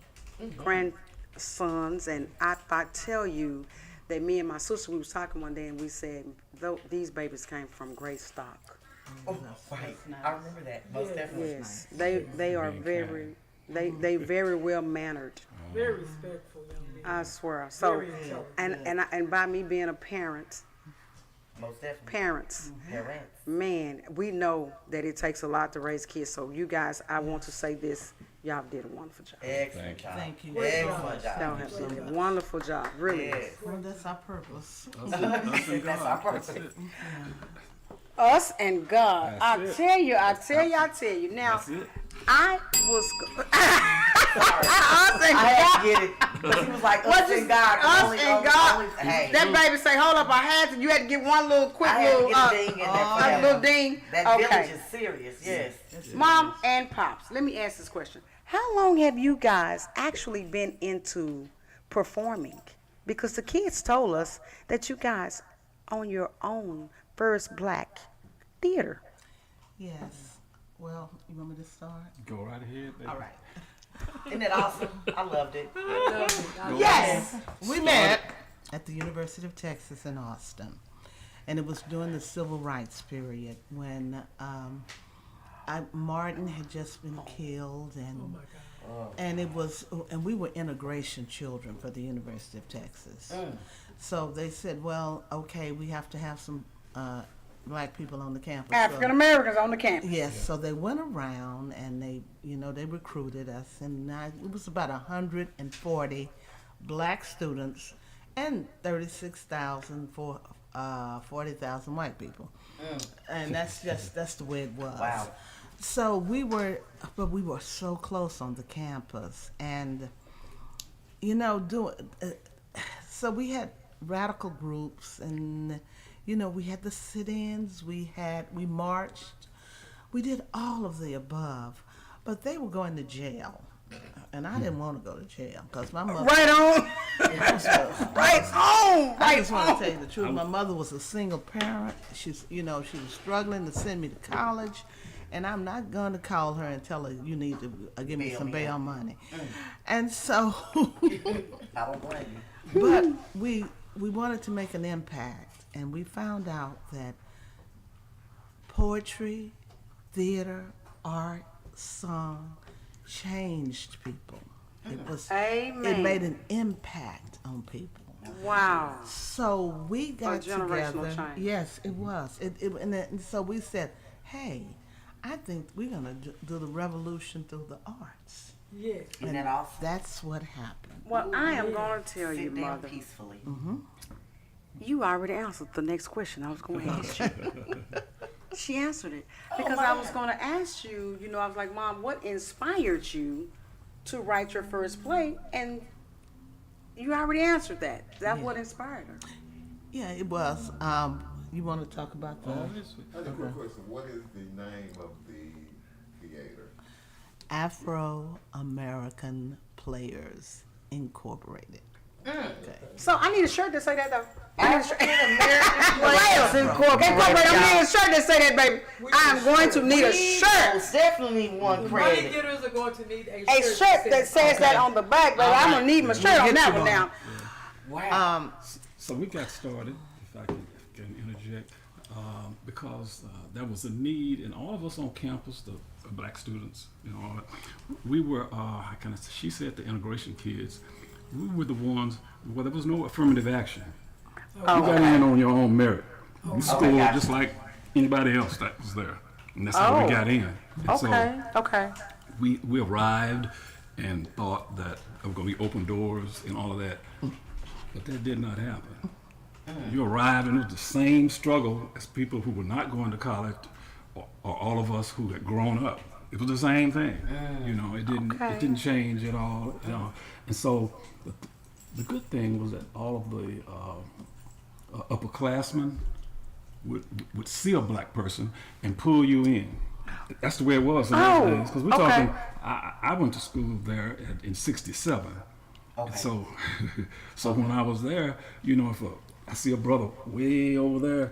grandsons, and I tell you that me and my sister, we was talking one day and we said, these babies came from great stock. Oh, right. I remember that. Most definitely. Yes, they are very, they very well mannered. Very respectful young man. I swear. So, Very intelligent. and by me being a parent, Most definitely. parents, Parents. man, we know that it takes a lot to raise kids. So you guys, I want to say this, y'all did a wonderful job. Excellent job. Thank you. Excellent Y'all job. have done a wonderful job, really. Yes. Well, that's our purpose. That's our purpose. Us and God. I That's it. tell you. Now, That's it. I was. Us and I had to God. get it. But he was like, What us you- and God. us only- and only- God. only- hey. That baby say, hold up, I had to. You had to get one little quick I had to little, get a ding in there for that little one. ding. That Okay. village is serious, yes. Mom and Pops, let me ask this question. How long have you guys actually been into performing? Because the kids told us that you guys own your own first black theater. Yes. Well, you want me to start? Go right ahead, baby. All right. Isn't that awesome? I loved it. Yes. We met at the University of Texas in Austin, and it was during the Civil Rights period when Martin had just been killed, and it was, and we were integration children for the University of Texas. So they said, well, okay, we have to have some black people on the campus. African Americans on the campus. Yes, so they went around and they, they recruited us, and it was about 140 black students and 36,000 for 40,000 white people, and that's the way it was. Wow. So we were so close on the campus, and so we had radical groups, and we had the sit-ins, we marched, we did all of the above, but they were going to jail, and I didn't want to go to jail because my mother. Right on. Right on. I just want to tell you the truth. My mother was a single parent. She was struggling to send me to college, and I'm not going to call her and tell her you need to give me some bail money. And so, I don't blame you. but we wanted to make an impact, and we found out that poetry, theater, art, song changed people. Amen. It made an impact on people. Wow. So we got generational together. change. Yes, it was. And so we said, hey, I think we're going to do the revolution through the arts. Yes. Isn't that awesome? That's what happened. Well, I am going to tell you, Sit down Mother. peacefully. You already answered the next question I was going to ask you. She answered it. Because I was going to ask you, I was like, Mom, what inspired you to write your first play? And you already answered that. That's what inspired her. Yeah, it was. You want to talk about that? I have a quick question. What is the name of the theater? Afro-American Players Incorporated. Okay. So I need a shirt that say that, though. African-American Players Incorporated. I need a shirt that say that, baby. I'm going to need a shirt. Most definitely one Money credit. getters are going to need a A shirt that says that on the back, baby. I'm going to need my shirt on that one now. Wow. So we got started, if I can interject, because there was a need, and all of us on campus, the black students, we were, she said the integration kids, we were the ones where there was no affirmative action. You got in on your own merit. You scored just like anybody else that was there. And that's how we got in. And Okay. we arrived and thought that there were going to be open doors and all of that. But that did not happen. You arrived and it was the same struggle as people who were not going to college or all of us who had grown up. It was the same thing. It didn't change at all. And so the good thing was that all of the upperclassmen would see a black person and pull you in. That's the way it was in those days. Because we're talking, I went to school there in '67. Okay. And so when I was there, if I see a brother way over there,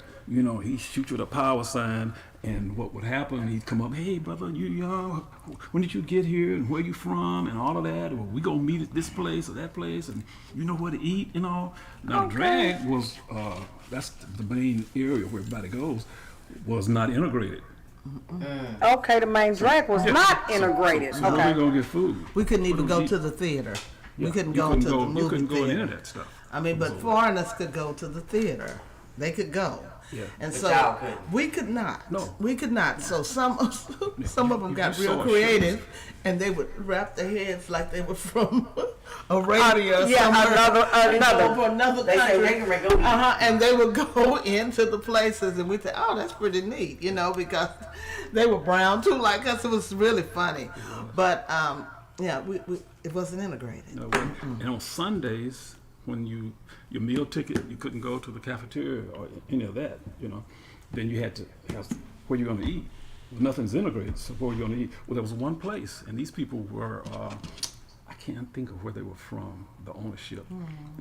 he shoot you with a power sign, and what would happen, he'd come up, hey brother, you young, when did you get here, and where you from, and all of that, or we gonna meet at this place or that place, and you know where to eat and all. Now the drag was, that's the main area where everybody goes, was not integrated. Okay, the main drag was not integrated. So where we gonna get food? We couldn't even What do go we to eat? the theater. Yeah, We couldn't you go to the movie You couldn't go theater. into any of that stuff. I mean, but foreigners could go to the theater. They could go. Yeah. And But so y'all couldn't. we could not. No. We could not. So some of them You got just real saw creative, and they would wrap their heads like they were from Arabia or yeah, somewhere. and go another. for another They say country. they can make a And they would go into the places, and we'd say, "Oh, that's pretty neat," because they were brown too, like us. It was really funny, but Yeah, it wasn't integrated. No, and on Sundays, when your meal ticket, you couldn't go to the cafeteria or any of that, then you had to have where you're going to eat. Nothing's integrated, so where you're going to eat. Well, there was one place, and these people were, I can't think of where they were from, the ownership,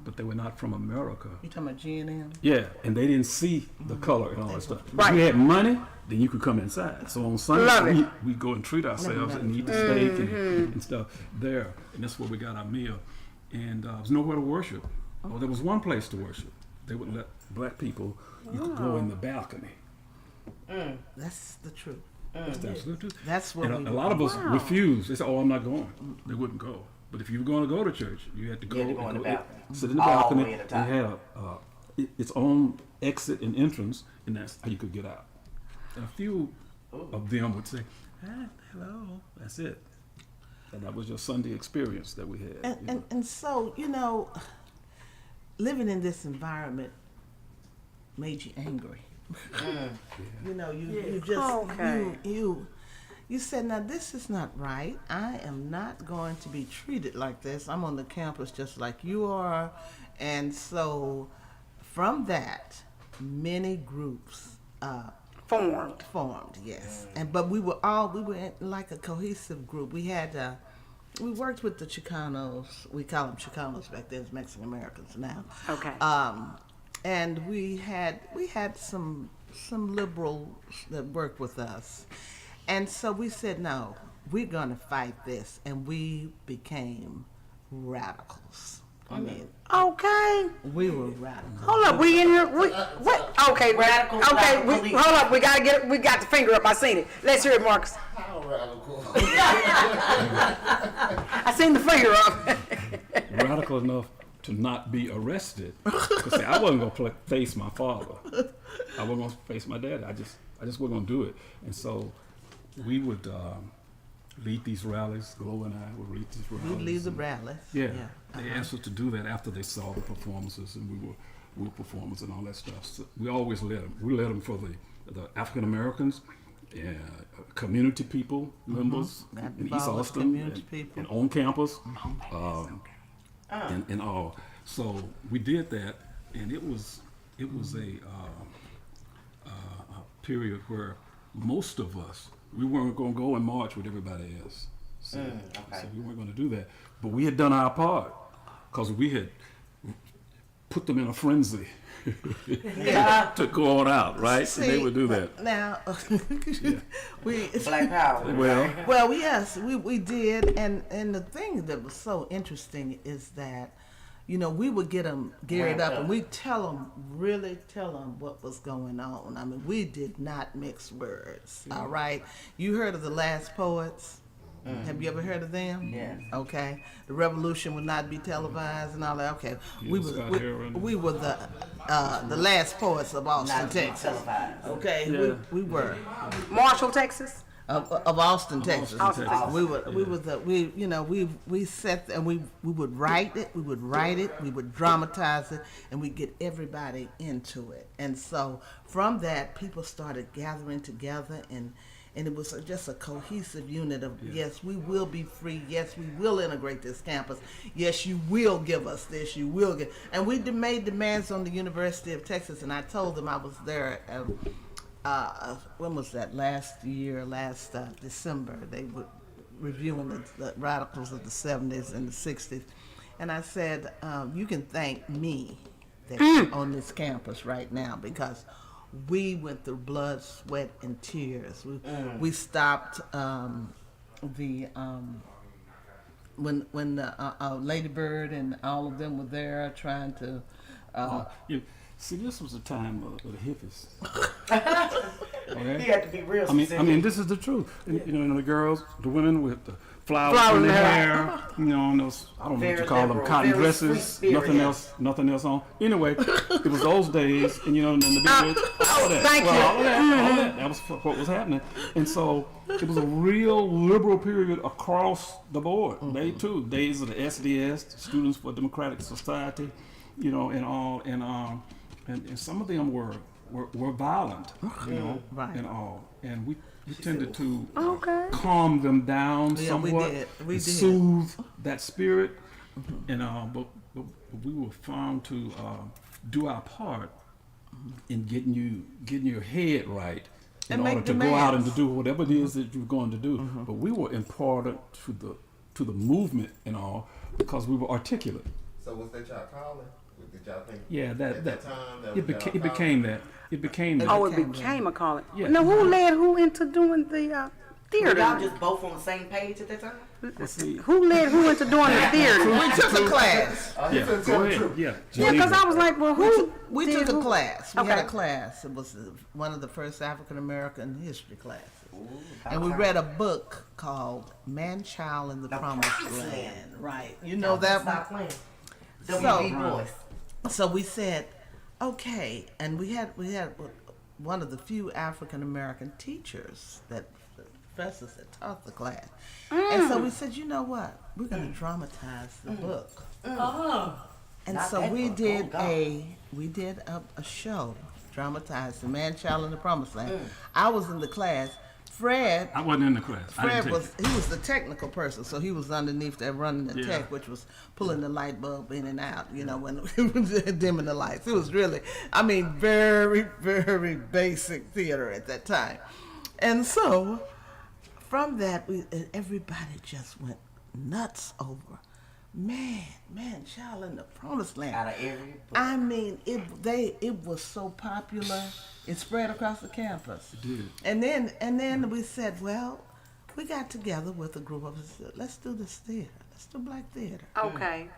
but they were not from America. You talking about G&M? Yeah, and they didn't see the color and all that stuff. If you had money, then you could come inside. So on Sunday, we go and treat ourselves and eat the steak and stuff there. And that's where we got our meal. And there was nowhere to worship. Well, there was one place to worship. They wouldn't let black people, you could go in the balcony. That's the truth. That's the absolute truth. That's what and a lot of us refused. They said, "Oh, I'm not going." They wouldn't go. But if you were going to go to church, you had to go, in the balcony. sit in the All the balcony. way in the It top. had its own exit and entrance, and that's how you could get out. And a few of them would say, "Hello." That's it. And that was your Sunday experience that we had. And so, living in this environment made you angry. You just you said, now this is not right. I am not going to be treated like this. I'm on the campus just like you are. And so from that, many groups formed, yes. But we were in like a cohesive group. We worked with the Chicanos. We call them Chicanos back then, Mexican Americans now. Okay. And we had some liberals that worked with us. And so we said, no, we're going to fight this. And we became radicals. I mean, Okay. we were radicals. Hold up, we in here. What? Okay, Radical Okay, police. hold up. We got the finger up. I seen it. Let's hear it, Marcus. How radical? I seen the finger up. Radical enough to not be arrested. Because I wasn't going to face my father. I wasn't going to face my dad. I just wasn't going to do it. And so we would lead these rallies. Glow and I would lead these rallies. We'd lead the rallies. Yeah. They asked us to do that after they saw the performances, and we were performers and all that stuff. So we always led them. We led them for the African Americans, community people, members in East Austin, and on campus, and all. So we did that, and it was a period where most of us, we weren't going to go and march with everybody else. So we weren't going to do that. But we had done our part because we had put them in a frenzy to go on out, right? See, and they would do that. Now, we Black power. Well, yes, we did, and the thing that was so interesting is that, we would get them geared up, and we really tell them what was going on. I mean, we did not mix words. All right, you heard of the Last Poets? Have you ever heard of them? Yes. Okay. The revolution would not be televised and all that. Okay. We were the last poets of Austin, Not to be Texas. televised. Okay. Yeah. We were Marshall, Texas. of Austin, Texas. Austin, Texas. We sat and we would write it, we would dramatize it, and we get everybody into it. And so from that, people started gathering together, and it was just a cohesive unit of, yes, we will be free. Yes, we will integrate this campus. Yes, you will give us this. You will get. And we made demands on the University of Texas, and I told them I was there. When was that? Last December. They were reviewing the radicals of the 70s and the 60s. And I said, you can thank me that you're on this campus right now, because we went through blood, sweat, and tears. We stopped when Lady Bird and all of them were there trying to. See, this was a time of the hippies. Okay? You have to be real I specific. mean, this is the truth. The girls, the women with the flowers in their hair, and those, I don't know what you call them, cotton very dresses, free-spirited. nothing else on. Anyway, it was those days, and in the village, all that. Thank you. All that. That was what was happening. And so it was a real liberal period across the board. They too, days of the SDS, Students for Democratic Society, and all, and some of them were violent, Right. and all. And We tended to Okay. calm them down Yeah, we somewhat, did. We and did. soothe that spirit, and but we were found to do our part in getting your head right in And order make to go out and to demands. do whatever it is that you're going to do. But we were important to the movement and all because we were articulate. So was that y'all calling? Did y'all think? Yeah, at that time that it was y'all became that. It became that. Oh, it became a calling. Yeah. Now, who led who into doing the theater? Y'all just both on the same page at that time? Who led who into doing the theater? We took a class. Yeah, go ahead. Yeah, Yeah, because I was like, well, who? We did took a who? class. We had Okay. a class. It was one of the first African American history classes. And we read a book called Man Child in the Promised Land. Right. You know that one? Stop playing. So- WB Boys. So we said, okay, and we had one of the few African American teachers professors that taught the class, and so we said, you know what, we're going to dramatize the book, and Not so that we book. did Oh, God. a show, dramatized The Man Child in the Promised Land. I was in the class. Fred I wasn't in the class. I didn't take it. he was the technical person, so he was underneath there running the Yeah. tech, which was pulling the light bulb in and out, you know, when we was dimming the lights. It was really, I mean, very, very basic theater at that time. And so from that, everybody just went nuts over, man, Child in the Promised Land. Out of every book. I mean, it was so popular. It spread across the campus. It did. And then we said, well, we got together with a group of us. Let's do this theater. Let's do black theater. Okay.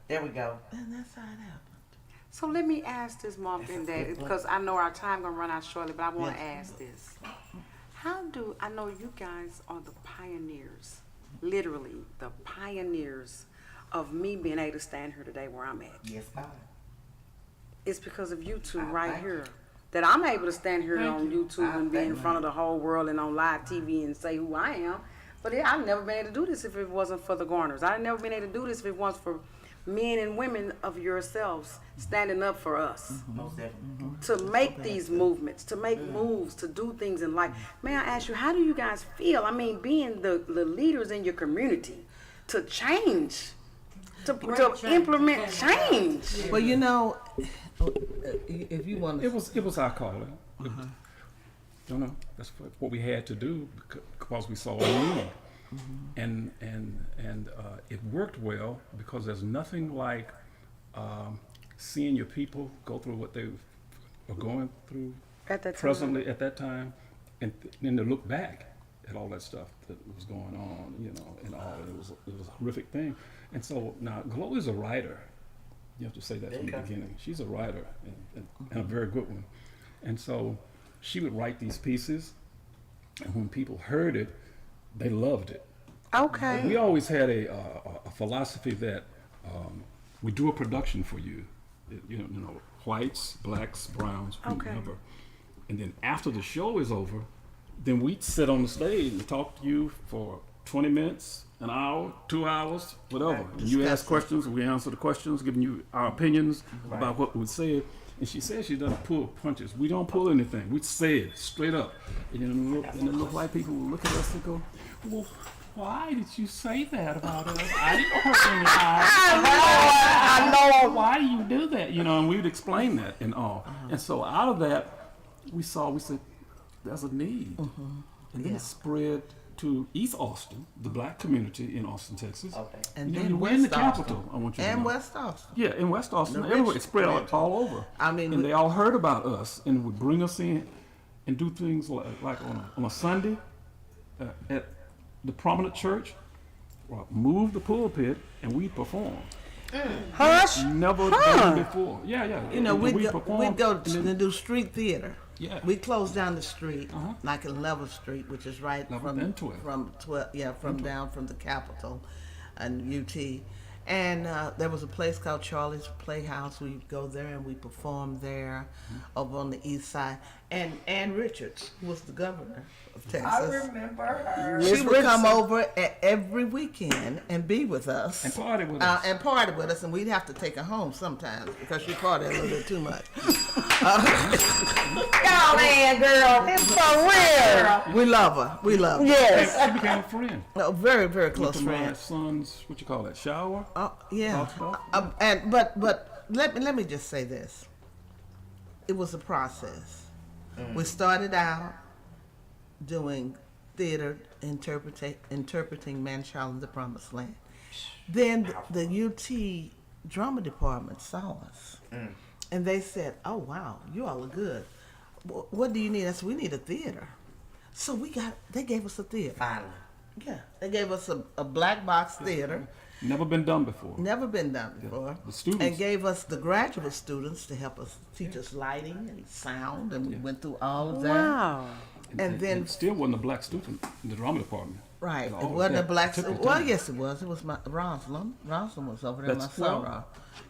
There we go. And that's how it happened. So let me ask this, Mom and Dad, because I know our time gonna run out shortly, but I want to ask this. I know you guys are the pioneers, literally the pioneers of me being able to stand here today where I'm at. Yes, God. It's because of you two Ah, right thank here that I'm able to stand here on YouTube Ah, and be in thank front of the whole world and on live TV and say who I am. But I've never been able to do this if it wasn't for the Garners. I've never been able to do this if it wasn't for men and women of yourselves standing up for us. Most definitely. To make these movements, to make moves, to do things in life. May I ask you, how do you guys feel? I mean, being the leaders in your community, to change, to implement change. Well, you know, if you want to... It was our calling. You know, that's what we had to do because we saw a need, and it worked well because there's nothing like seeing your people go through what they were going through At that time. presently at that time, and then to look back at all that stuff that was going on, you know, and all it was a horrific thing. And so now Chloe's a writer. You have to say that from the beginning. She's a writer and a very good one. And so she would write these pieces, and when people heard it, they loved it. Okay. We always had a philosophy that we do a production for you, you know, whites, blacks, browns, Okay. whomever. And then after the show is over, then we'd sit on the stage and talk to you for 20 minutes, an hour, 2 hours, whatever. And you ask questions, we answer the questions, giving you our opinions about what we said. And she said she doesn't pull punches. We don't pull anything. We say it straight up. And then the little white people will look at us and go, well, why did you say that about us? I didn't hurt anybody. I know. Why do you do that? You know, and we would explain that and all. And so out of that, we said, there's a need. And then it spread to East Austin, the black community in Austin, Texas. Okay. And You know, then we're in the West capital, Austin. I want you to And know. West Austin. Yeah, in West Austin, The everywhere. rich It spread rich. all over. I mean, and we- they all heard about us and would bring us in and do things like on a Sunday at the prominent church, or move the pulpit and we perform. Hush. Never done before. Yeah. You know, And we'd we go performed, to and then- do street theater. Yeah. We closed down the street, Uh-huh. like in 11th Street, which is right 11th from and 12th. from 12, from down from the Capitol and UT. And there was a place called Charlie's Playhouse. We'd go there and we performed there, over on the east side. And Ann Richards, who was the governor of Texas, remember her. she would come over every weekend and be with us. And party with us. And party with us, and we'd have to take her home sometimes because she partied a little bit too much. Y'all man, girl. For real. We love her. We love her. Yes. She became a friend. A very, very Went close to my friend. son's, what you call that, shower? Yeah. Basketball? But let me just say this. It was a process. We started out doing theater, interpreting Man Child in the Promised Land. Then the UT drama department saw us, and they said, "Oh wow, you all are good. What do you need?" I said, "We need a theater." So they gave us a theater. Finally. Yeah, they gave us a black box theater. Never been done before. Never been done before. The students. And gave us the graduate students to help us teach us lighting and sound, and we went through all of that. Wow. And then it still wasn't a black student in the drama department. right, And it all wasn't a that black. typical Well, time. yes, it was. It was my Rosalind. Rosalind was over there. My That's well, sorrow.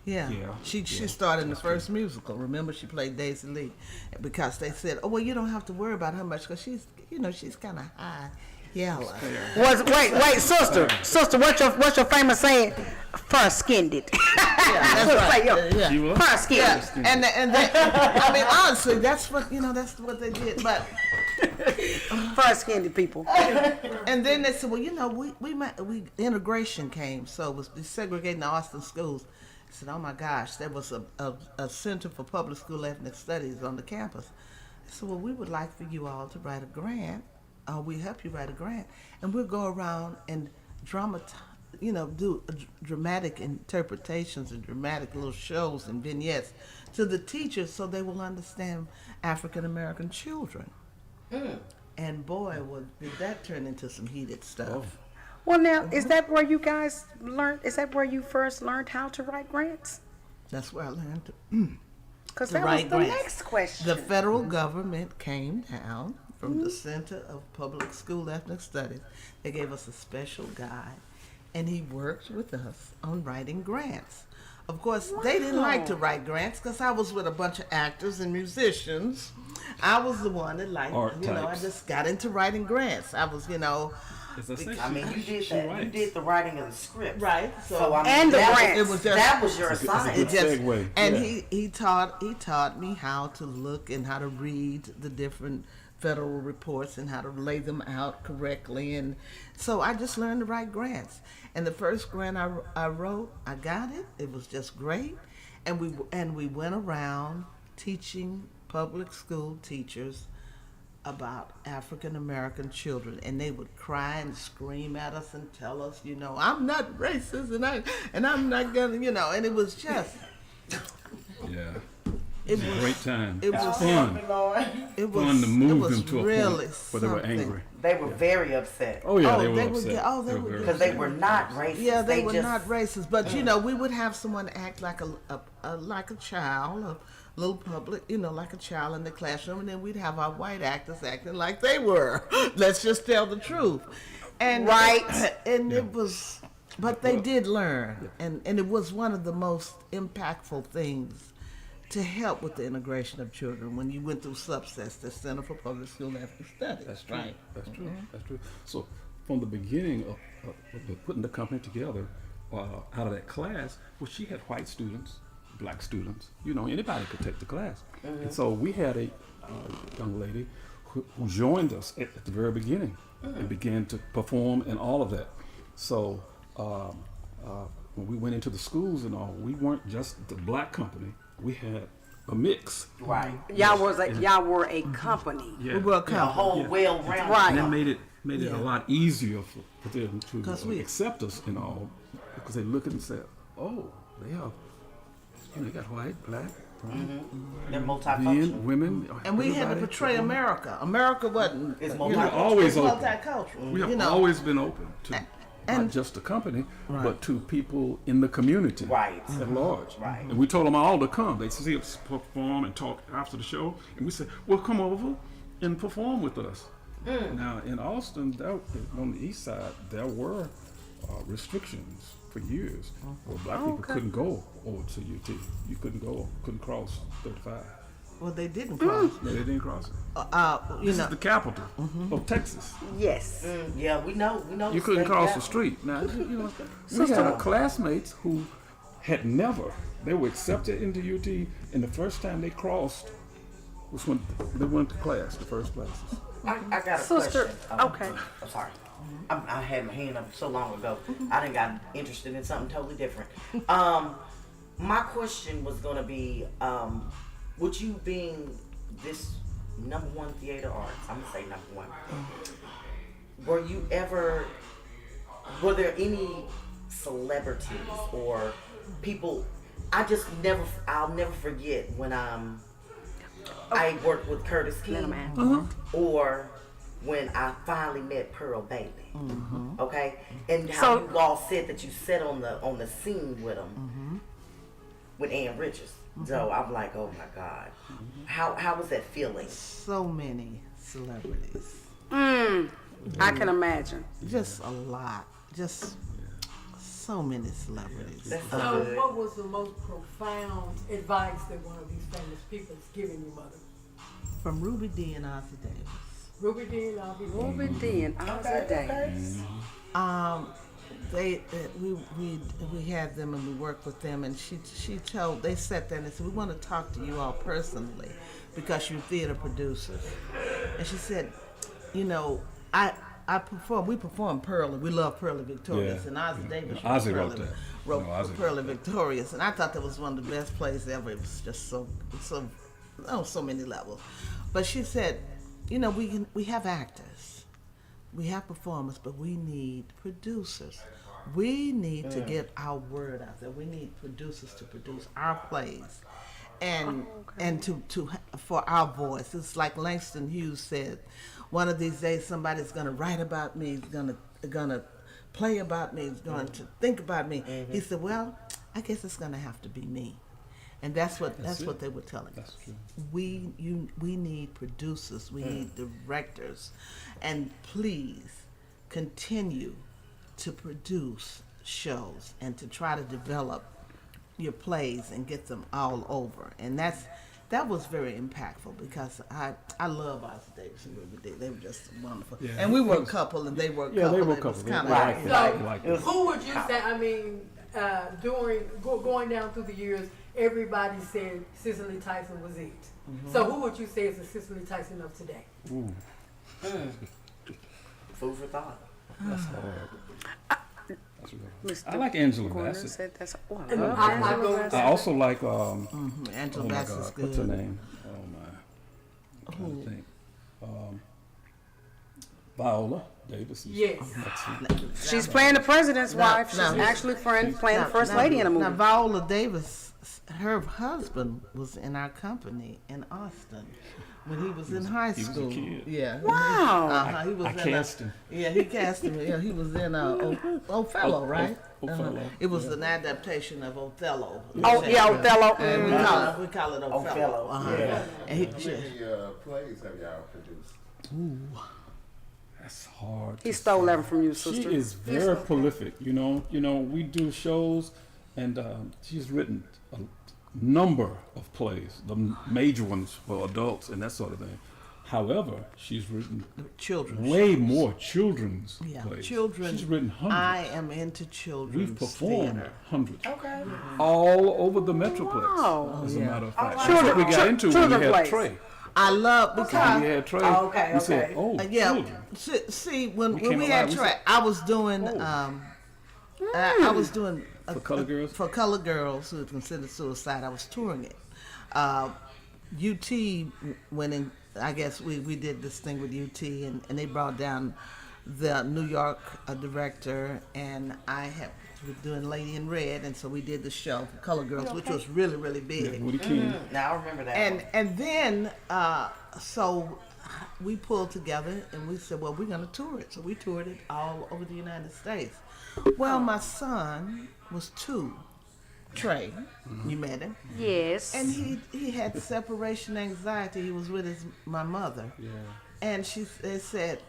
Yeah. yeah, She yeah, started in the first musical. Remember, she played Daisy Lee, because they said, "Oh well, you don't have to worry about her much because she's kind of high." Yellow. Wait, sister, what's your famous saying? Fur skinned it. That's right. Yeah. She was? Fur skinned. Yeah, and they, I mean, honestly, that's what they did. But Fur skinned people. and then they said, well, we integration came, so it was desegregating the Austin schools. I said, oh my gosh, there was a Center for Public School Ethnic Studies on the campus. I said, well, we would like for you all to write a grant. We help you write a grant, and we'll go around and do dramatic interpretations and dramatic little shows and vignettes to the teachers so they will understand African American children. And boy, did that turn into some heated stuff. Well, now, is that where you guys learned? Is that where you first learned how to write grants? That's where I learned Because to that was write the grants. next question. The federal government came down from the Center of Public School Ethnic Studies. They gave us a special guy, and he worked with us on writing grants. Of course, they didn't like to write grants because I was with a bunch of actors and musicians. I was the one that liked, Art I types. just got into writing grants. I was, As I say, I mean, you did that. You writes. did the writing of the script. right. So I mean, And the that, grants. It was just that was your It's a assignment. good segue. And Yeah. he taught me how to look and how to read the different federal reports and how to lay them out correctly, and so I just learned to write grants. And the first grant I wrote, I got it. It was just great, and we went around teaching public school teachers about African American children, and they would cry and scream at us and tell us, I'm not racist, and I'm not gonna, and it was just. Yeah. It It was a was great time. it was fun. It was Fun to move it was them to a really point where they were something. angry. They were very upset Oh yeah, Oh, they were they would upset. get- oh, they would very get- because they upset. were not racist. Yeah, they were just, not racist, but we would have someone act like a child, a little public, like a child in the classroom, and then we'd have our white actors acting like they were. Let's just tell the truth, and Right. and it was, but they did learn, and it was one of the most impactful things to help with the integration of children when you went through SUPSES, the Center for Public School Ethnic Studies. That's true. Right. That's true. That's true. So from the beginning of putting the company together, out of that class, well, she had white students, black students. Anybody could take the class. And so we had a young lady who joined us at the very beginning and began to perform and all of that. So when we went into the schools and all, we weren't just the black company. We had a mix. right. Y'all were a company. Yeah. We were a A company. whole well-rounded. Right. And that made it a lot easier for them to 'Cause we- accept us and all, because they look and say, "Oh, they got white, black, brown, They're men, multifunctional. women." And we had to everybody. portray America. America wasn't. It's We have always open. multicultural. We have always been open to not and- just the company, but to people in the community Right. at large. Right. And we told them all to come. They see us perform and talk after the show, and we said, "Well, come over and perform with us." Now in Austin, on the east side, there were restrictions for years where black people couldn't go over to UT. You couldn't cross 35. Well, they didn't cross. No, they didn't cross it. You This know, is the capital of Texas. Yes. Yeah, we know. You the couldn't state cross the that. street. Now, we had classmates who had never, they were accepted into UT, and the first time they crossed Which one? They went to class, the first classes. I got a Sister, question. okay. I'm sorry. I had my hand up so long ago. I done got interested in something totally different. My question was gonna be, with you being this #1 theater arts, I'm gonna say #1. Were there any celebrities or people? I'll never forget when I worked with Curtis King, or when I finally met Pearl Bailey. Okay, and how you all said that you sat on the scene with him, with Ann Richards. So I'm like, oh my God, how was that feeling? So many celebrities. I can imagine. Just a lot. Just so many celebrities. That's So, so good. what was the most profound advice that one of these famous people is giving you, mother? From Ruby D and Ozzie Davis. Ruby D and I'll be Ruby D and Ozzie Davis. We had them and we worked with them, and they sat there and they said, we want to talk to you all personally because you're theater producers. And she said, we performed Pearl, and we love Pearly Victorious, Yeah. and Ozzie Davis Ozzie wrote wrote that. wrote No, Ozzie Pearly Victorious, and I thought that was one of the best plays ever. It was just so many levels. But she said, we have actors, we have performers, but we need producers. We need to get our word out there. We need producers to produce our plays, and for our voice. It's like Langston Hughes said, one of these days somebody's going to write about me, going to play about me, going to think about me. He said, well, I guess it's going to have to be me. And that's what they were telling us. True. We need producers, we need directors, and please continue to produce shows and to try to develop your plays and get them all over. And that was very impactful because I love Ozzie Davis and Ruby D. They were just wonderful. Yeah. And we were a couple and they were a couple. Yeah, they were a It was couple. kinda Right. like- So, Like who would you say? I mean, going down through the years, everybody said Cicely Tyson was it. So, who would you say is the Cicely Tyson of today? Food for thought. That's hard. Mr. I like Angela Gardner Bassett. said that's. Oh, I And love I Angela go- Bassett. I also like Angela oh my Bassett's God, good. what's her name? Oh my, I'm trying to think. Viola Davis. Yes. She's playing the president's wife. She's no. actually playing the first Now- lady in the movie. Now Viola Davis, her husband was in our company in Austin when he was in high he was a school. kid. Yeah. Wow. He was I in cast him. Yeah, he cast him. Yeah, he was in Othello, right? Othello, It was an adaptation of Othello. Oh yeah, Othello. And we call it Othello. Othello, yeah. And he, How many plays have y'all produced? That's hard. He to stole say. that from you, She sister. is very prolific. You know, we do shows, and she's written a number of plays, the major ones for adults and that sort of thing. However, she's written children. way more children's Yeah, plays. children. She's written hundreds. I am into children's We've performed theater. hundreds. Okay. All over the Metroplex. Wow. As a matter of fact. Children- That's what we got into when children we had plays. Trey. I love because We had Trey. Oh, okay, We said, okay. oh, yeah. children. See, when came we had alive, we track, said, I was doing I was doing For Colored Girls? for Colored Girls who considered suicide. I was touring it. UT went in. I guess we did this thing with UT, and they brought down the New York director, and I was doing Lady in Red, and so we did the show for Colored Girls, which was really, really big. Woody King. Now I remember that. And then so we pulled together and we said, well, we're going to tour it. So we toured it all over the United States. Well, my son was 2, Trey. You met him. Yes. And he had separation anxiety. He was with my mother. Yeah. And they said,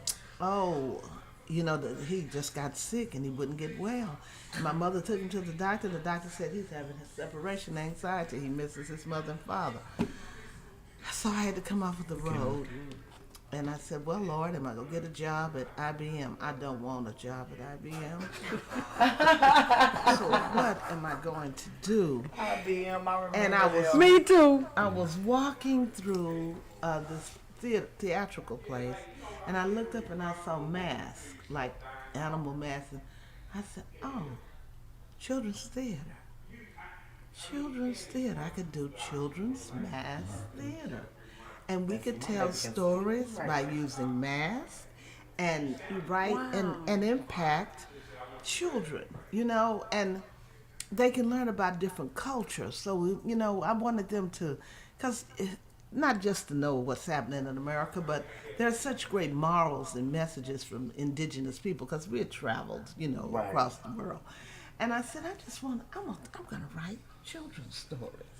oh, he just got sick and he wouldn't get well. And my mother took him to the doctor. The doctor said he's having his separation anxiety. He misses his mother and father. So I had to come off of the road. And I said, well, Lord, am I going to get a job at IBM? I don't want a job at IBM. So what am I going to do? IBM, I remember And I was Me too. I was walking through this theatrical place, and I looked up and I saw masks, like animal masks, and I said, "Oh, children's theater. Children's theater. I could do children's mass theater, and we could tell stories by using masks, and and impact children, and they can learn about different cultures. So, I wanted them to, because not just to know what's happening in America, but there's such great morals and messages from indigenous people, because we had traveled, across the world. And I said, I'm going to write children's stories.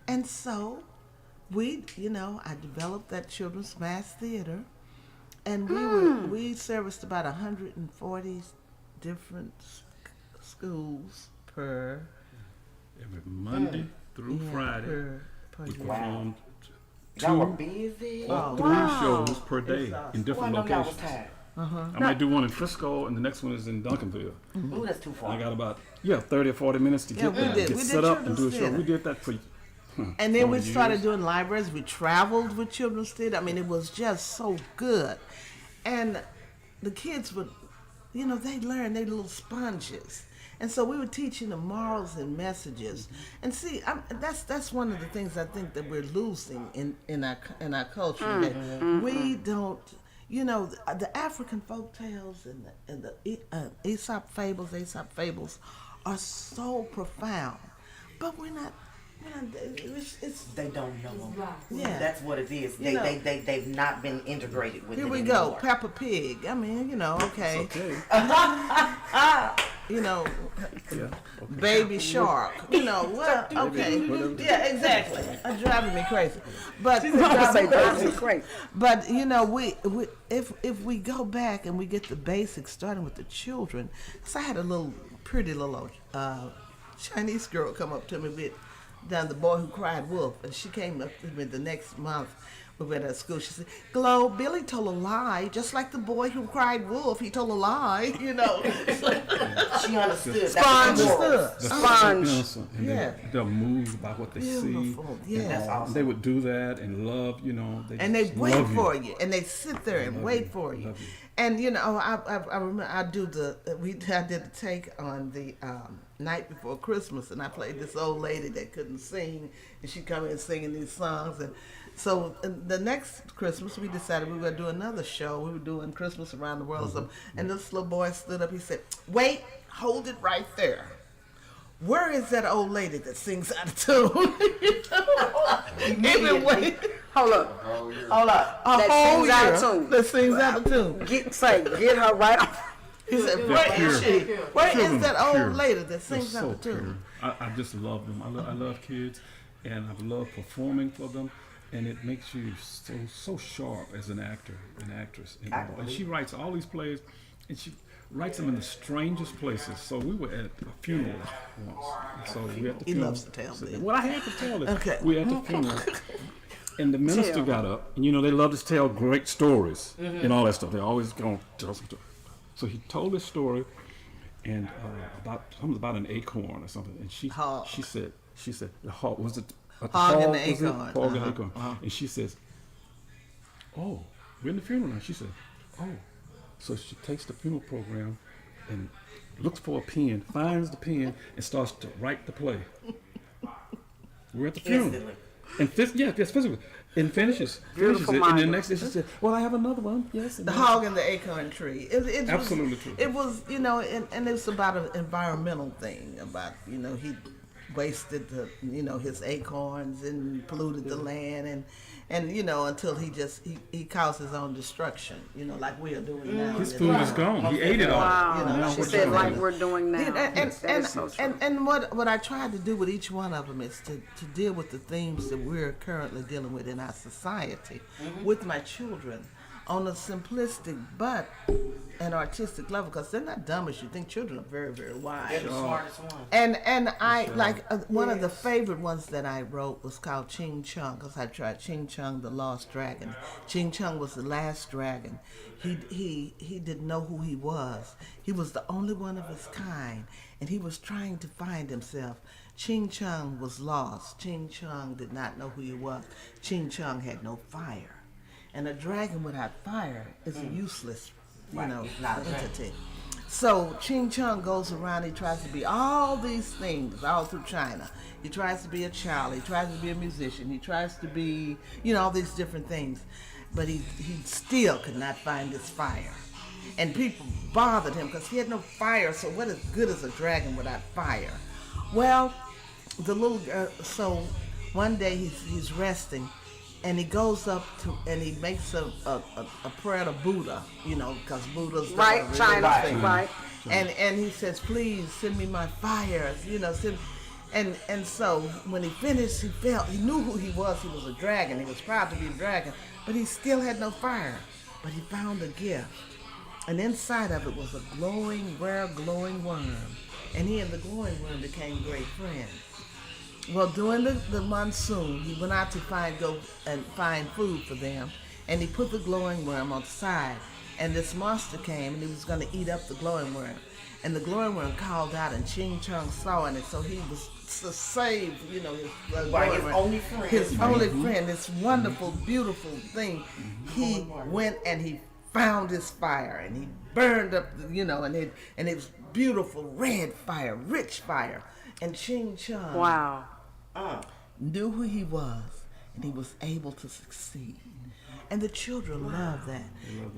And so I developed that children's mass theater, and we serviced about 140 different schools per every Monday through Friday. Per we year. performed Y'all were two busy. or three shows per day in different Well, I know y'all was locations. tired. I might do one in Frisco, and the next one is in Duncanville. Ooh, that's too far. I got about 30 or 40 minutes to get we there, did. get We did set up, and do a children's show. theater. We did that for. And then we 40 started years. doing libraries. We traveled with children's theater. I mean, it was just so good. And the kids would, they learn. They're little sponges. And so we were teaching them morals and messages. And see, that's one of the things I think that we're losing in our culture today. We don't, the African folk tales and the Aesop fables are so profound, but we're not. They don't know them. Yeah. That's what it is. They've not been integrated with Here it we anymore. go, Peppa Pig. I mean, okay. Okay. Yeah, Okay. Baby Shark. What? Okay. Whatever. Yeah, exactly. It's driving me crazy. But Say that's great. But we if we go back and we get the basics, starting with the children. So I had a pretty little Chinese girl come up to me with The Boy Who Cried Wolf, and she came up to me the next month. We went at school. She said, "Glow, Billy told a lie, just like the boy who cried wolf. He told a lie, She understood. Sponge. That's Sponge. so innocent, and Yeah. they're moved by what they Beautiful. see. Yeah. That's awesome. They would do that and love, And they just wait love for you, and they sit there and Love wait you. for you. Love you. And I remember I did the take on the night before Christmas, and I played this old lady that couldn't sing, and she come in singing these songs. And so the next Christmas, we decided we were going to do another show. We were doing Christmas Around the World or something. And this little boy stood up. He said, "Wait, hold it right there. Where is that old lady that sings out of tune?" Hold up. Oh, yeah. Hold up. A That whole sings out year of tune. that sings out of tune. Get her right off. He said, They're "Where is pure. she? Where is Children that are old pure. lady that They're sings out so of tune?" pure. I just love them. I love kids, and I love performing for them. And it makes you so sharp as an actor, an actress. And she writes all these plays, and she writes them in the strangest places. So we were at a funeral once. And so we at the He funeral. loves to tell me. Well, I had to tell it. Okay. We at the funeral. And the minister Tell. got up, and they love to tell great stories and all that stuff. They're always going to tell some story. So he told this story, and about an acorn or something. And she said the hog was it. A Hog and the was it? acorn. Hog and acorn. And she says, "Oh, we're in the funeral now." She said, "Oh." So she takes the funeral program and looks for a pen, finds the pen, and starts to write the play. We're at the funeral. Instantly. And physically. And finishes Beautiful it. And then mind. next day she said, "Well, I have another one." Yes. and The then- Hog and the Acorn Tree. It Absolutely was, true. It was, and it's about an environmental thing. About he wasted his acorns and polluted the land, and until he caused his own destruction. Like we are doing now. His food is gone. He ate it all. Wow. Now She what said you like gonna we're doing now. And That is so true. and what I tried to do with each one of them is to deal with the themes that we're currently dealing with in our society with my children on a simplistic but an artistic level, because they're not dumb as you think. Children are very, very wise. They're the smartest ones. And I like one of the favorite ones that I wrote was called Ching Chung, because I tried Ching Chung, the Lost Dragon. Ching Chung was the last dragon. He didn't know who he was. He was the only one of his kind, and he was trying to find himself Ching Chung was lost. Ching Chung did not know who he was. Ching Chung had no fire. And a dragon without fire is a useless, entity. So Ching Chung goes around, he tries to be all these things all through China. He tries to be a child, he tries to be a musician, he tries to be, all these different things. But he still could not find his fire. And people bothered him because he had no fire, so what is good as a dragon without fire? Well, the little girl, so one day he's resting, and he goes up to, and he makes a prayer to Buddha, because Buddha's Right, China, right. And he says, please send me my fire, and so when he finished, he knew who he was a dragon, he was proud to be a dragon, but he still had no fire, but he found a gift, and inside of it was a rare glowing worm, and he and the glowing worm became great friends. Well, during the monsoon, he went out to find food for them, and he put the glowing worm on the side. And this monster came, and he was going to eat up the glowing worm. And the glowing worm called out, and Ching Chung saw it, and so he was saved, his only friend. His only friend, this wonderful, beautiful thing. He went and he found his fire, and he burned up, and it was beautiful red fire, rich fire. And Ching Chung knew who he was, and he was able to succeed. And the children loved that.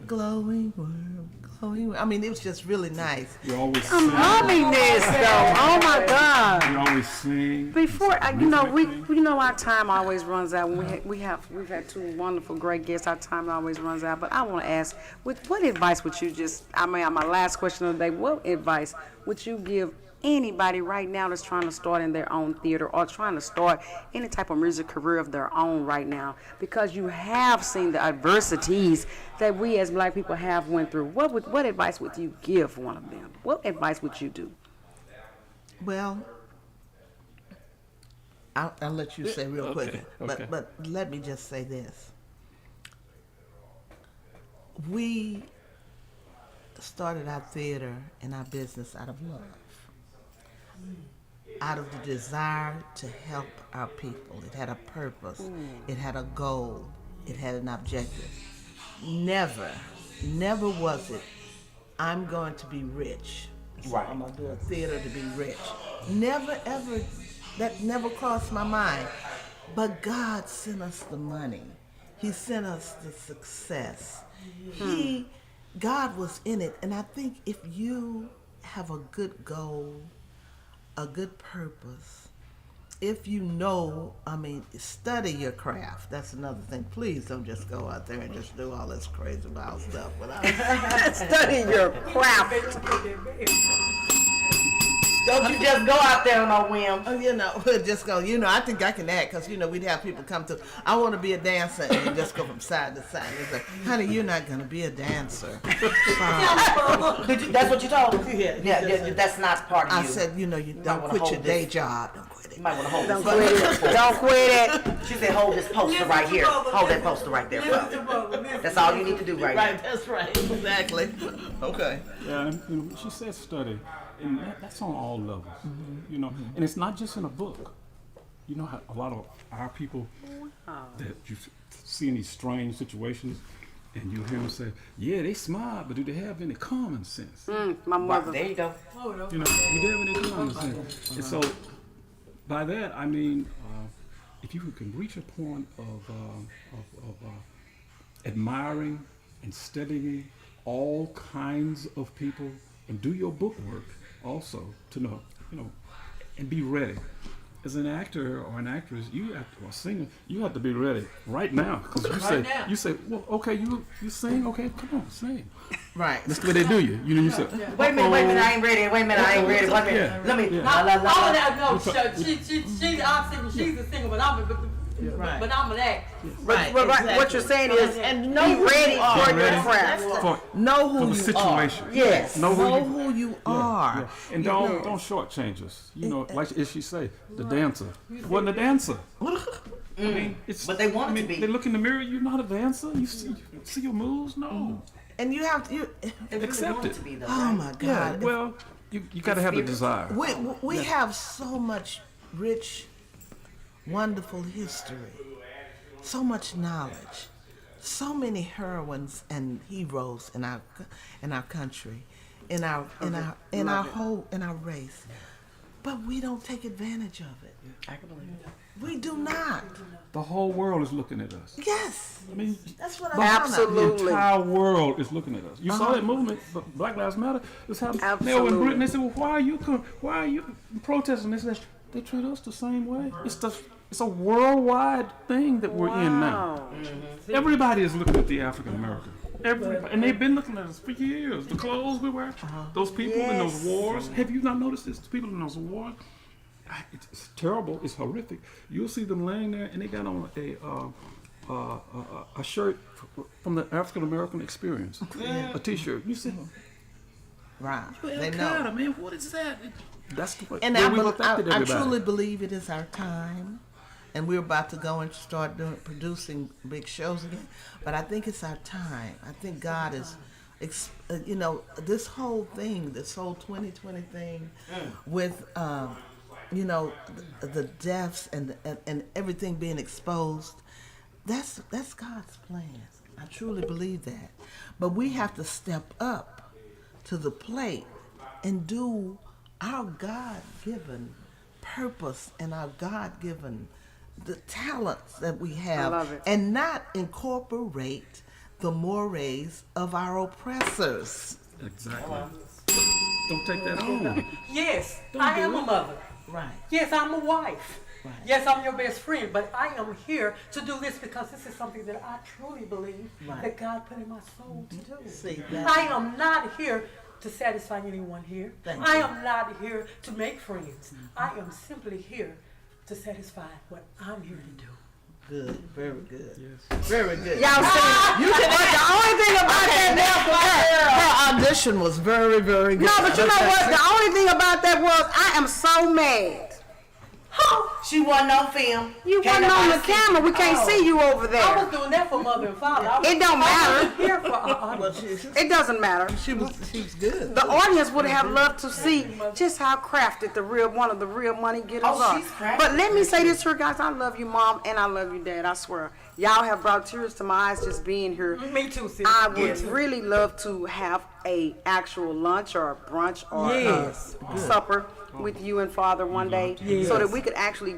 Glowing worm, glowing worm. I mean, it was just really nice. You always I'm sing. loving this though. Oh my God. You always sing. Before our time always runs out. When we've had two wonderful, great guests. Our time always runs out. But I want to ask, what advice would you my last question of the day? What advice would you give anybody right now that's trying to start in their own theater or trying to start any type of music career of their own right now? Because you have seen the adversities that we as Black people have went through. What advice would you give one of them? What advice would you do? Well, I'll let you say real quick, okay. But let me just say this. We started our theater and our business out of love. Out of the desire to help our people. It had a purpose. It had a goal. It had an objective. Never was it, I'm going to be rich. So I'm going to do a theater to be rich. Never, ever, that never crossed my mind. But God sent us the money. He sent us the success. God was in it. And I think if you have a good goal, a good purpose, if study your craft. That's another thing. Please don't just go out there and just do all this crazy wild stuff without Study your craft. Don't you just go out there on a whim. Just go, I think I can act, because, we'd have people come to, I want to be a dancer, and you just go from side to side. It's like, honey, you're not going to be a dancer. That's what you told him? Yeah, that's not part of you. I said, you don't quit your day job. Don't quit it. You might want to hold Don't this. quit it. Don't quit it. She said, hold this poster right here. Hold that poster right there. That's all you need to do right Right, now. that's right. Exactly. Okay. Yeah, and she said study, and that's on all levels, and it's not just in a book. You know how a lot of our people that you see in these strange situations, and you hear them say, yeah, they smart, but do they have any common sense? My mother. There you go. Do they have any common sense? And so by that, I mean, if you can reach a point of admiring and studying all kinds of people, and do your book work also to know, and be ready. As an actor or an actress, or a singer, you have to be ready right now. Because you say, well, okay, you sing, okay, come on, sing. Right. That's the way they do you. You say, Wait a minute, I ain't ready. Wait a minute, I ain't ready. Wait a minute. Let me. She's a singer, but I'm an actor. Right. What you're saying is, and be ready for your craft. Know who for the you situation. are. Yes. Know who you are. Yeah. And don't shortchange us. Like as she say, the dancer. Wasn't a dancer. I mean, But they want it to be. They look in the mirror. You're not a dancer. You see your moves. No. And you have to. Accept it. Oh my God. Yeah. Well, you got to have the desire. We have so much rich, wonderful history, so much knowledge, so many heroines and heroes in our country, in our race, but we don't take advantage of it. I can believe it. We do not. The whole world is looking at us. Yes, I mean, that's what the I'm Absolutely. entire world is looking at us. You saw that movement, Black Lives Matter. It's happening. Now in Britain, they said, "Well, why are you protesting?" They said, "They treat us the same way." It's a worldwide thing that we're in now. Everybody is looking at the African American. Everybody, and they've been looking at us for years. The clothes we wear, those people in those wars. Have you not noticed this? The people in those wars. It's terrible. It's horrific. You'll see them laying there, and they got on a shirt from the African American experience, a T-shirt. You see, Right. well, They God, know. man, what is that? That's the way. And where I, we've bel- affected I everybody. truly believe it is our time, and we're about to go and start producing big shows again. But I think it's our time. I think God is, this whole thing, this whole 2020 thing, with the deaths and everything being exposed. That's God's plan. I truly believe that. But we have to step up to the plate and do our God-given purpose and our God-given the talents that we have, love it. and not incorporate the mores of our oppressors. Exactly. Don't take that home. Yes, Don't I do am it. a mother. Right. Yes, I'm a wife. Right. Yes, I'm your best friend, but I am here to do this because this is something that I truly believe Right. that God put in my soul to do. See, that- I am not here to satisfy anyone here. Thank I you. am not here to make friends. I am simply here to satisfy what I'm here to do. Good, very good. Very good. Y'all see, You can the only thing about that, Her audition was very, very good. no, but you know what? The only thing about that was I am so mad. She wasn't on film. You Can't wasn't on the nobody see camera. We can't Oh. see you over I there. was doing that for mother and father. I was, It don't I matter. wasn't here for Well, It doesn't matter. she was good. The audience would have loved to see just how crafted one of the real money getters are. she's crafty. But let me say this here, guys. I love you, Mom, and I love you, Dad. I swear. Y'all have brought tears to my eyes just being here. Me too, sis. I would really love to have a actual lunch or a brunch or Yes. a supper with you and Father one day, Yes. so that we could actually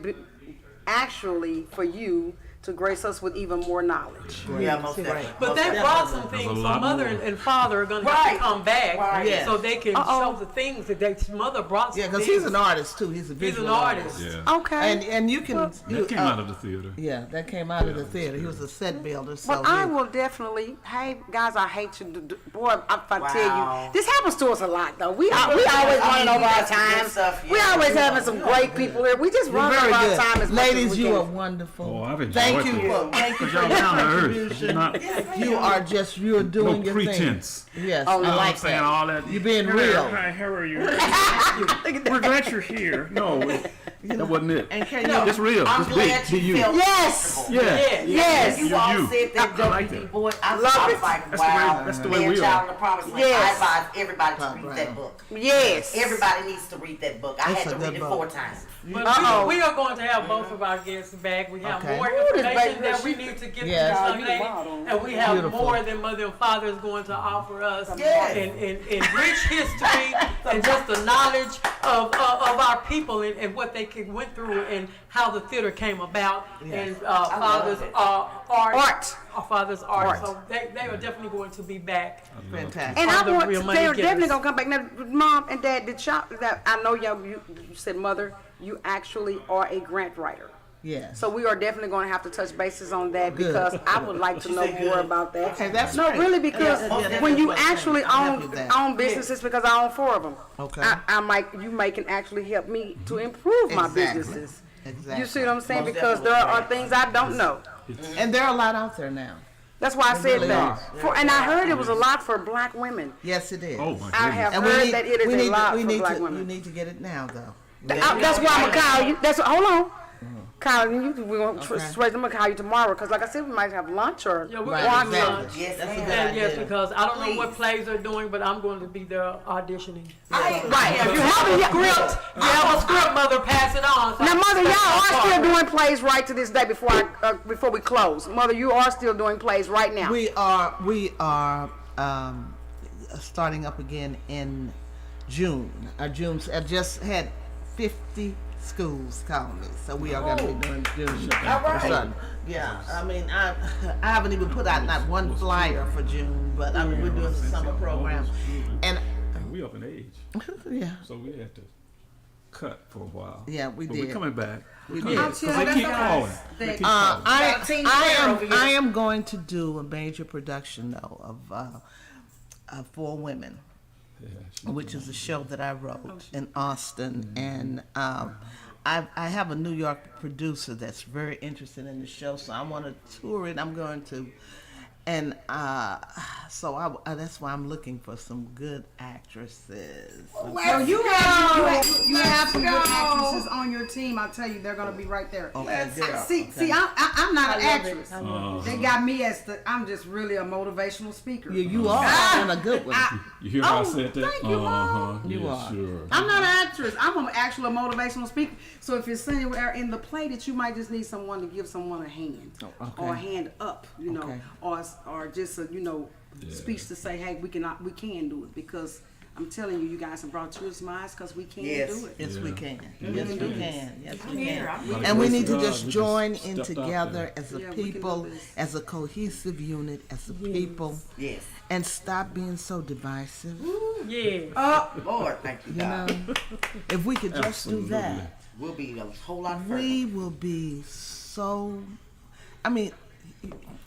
for you to grace us with even more knowledge. Yeah, most definitely. But Most they brought definitely. some things, a so lot mother more. and father are going to have Right. to come back Right. Yes. so they can show the things that their mother brought. Some Yeah, because things. he's an artist too. He's a He's visual an artist. Yeah. Okay. And you can. That came out of the theater. Yeah, that came out of the theater. He was a set builder. So Well, I he- will definitely. Hey, guys, I hate you. Boy, if I tell Wow. you, this happens to us a lot, though. We always running over our time. We always having some great people here. We just You're run very over our good. time as much Ladies, as we you are can. wonderful. Oh, I've enjoyed Thank you this. for thank you Because for y'all your down to earth. contribution. Not You are just you're doing no your pretense. thing. Yes, Oh, I no, You know what I'm like saying? that. All that. You're being Hey, real. Hi, how are you? We're glad you're here. No, that wasn't it. And can No, you? It's real. I'm It's glad big. Be you you. felt Yes. comfortable. Yeah. Yes. You You're all you. said that I like WB that. boy. I Love was it. like, That's the way- wow, that's the way man, we child are. in the promised land. Yes. I advise everybody to Top read brown. that book. Yes. Everybody needs to read that book. I It's had a to read good it book. 4 times. But Uh-oh. we are going to have both of our guests back. We have Okay. more Ooh, this information baby, that we she- need to get Yes. to Oh, this you young lady, wild on and we have Beautiful. more than mother and father is going to offer us Yes. in rich history and just the knowledge of our people and what they went through and how the theater came about and father's art. Our father's art. So they are definitely going to be back. Fantastic. And All I the want real to, money they're getters. definitely gonna come back. Now, Mom and Dad, did y'all? That I know y'all. You said, Mother, you actually are a grant writer. Yes. So we are definitely going to have to touch bases on that Good. because I would like to know said more good. about that. Okay, that's no, great. really, because Yeah, when you that's what I'm actually saying. I'm happy with that. own businesses, because I own 4 of them. Okay. You may can actually help me to improve my Exactly. businesses. Exactly. You see what I'm saying? Most Because there are things I don't know. And there are a lot out there now. That's why I said really that. And I heard it was a lot for black women. Yes, it is. Oh my I have goodness. heard that it is a lot for black You women. need to get it now, though. That's why I'm gonna call you. Hold on. Kyle, we're gonna straight. I'm gonna call you tomorrow because, like I said, we might have lunch or Yeah, we're Right, gonna do exactly. lunch. Yes, That's a ma'am. good And yes, idea. because I don't know what Please. plays they're doing, but I'm going to be there auditioning. right. If you have a script, You have a script, mother, pass it on. So now, Mother, y'all are still doing plays right to this day before we close. Mother, you are still doing plays right now. We are starting up again in June. I just had 50 schools call me, so we are going to be doing June. All right. Yeah, I mean, I haven't even put out not one flyer for June, but I mean, we're doing the summer program, and And we up in age, yeah, so we had to cut for a while. Yeah, we but did. We're coming back. We We're coming did. back. 'Cause they keep calling. They keep calling. I am going to do a major production though of For Women, Yeah, which is a show that I wrote in Austin, and I have a New York producer that's very interested in the show, so I want to tour it. I'm going to, and so that's why I'm looking for some good actresses. Well, you have some good actresses on your team. I tell you, they're gonna be right there. Okay, girl. See, I'm not an actress. I love They got me as I'm just really a motivational speaker. You are and a good one. You hear how I Oh, said that? thank you, Mom. Yeah, You are. sure. I'm not an actress. I'm actually a motivational speaker. So if it's anywhere in the play that you might just need someone to give someone a hand, okay. or a hand up, Okay. or just a speech to say, hey, we can do it, because I'm telling you, you guys have brought tears to my eyes because we can Yes. do it. Yes, we can. Yes, we can. Yes, we here. can. And we need to God, just we join just in stepped out together there. as a Yeah, we can do people, this. as a cohesive unit, as a people, Yes. and stop being so divisive. Yeah. Lord, thank you, You God. know, if we could just do that, We'll be a whole lot further. we will be so. I mean,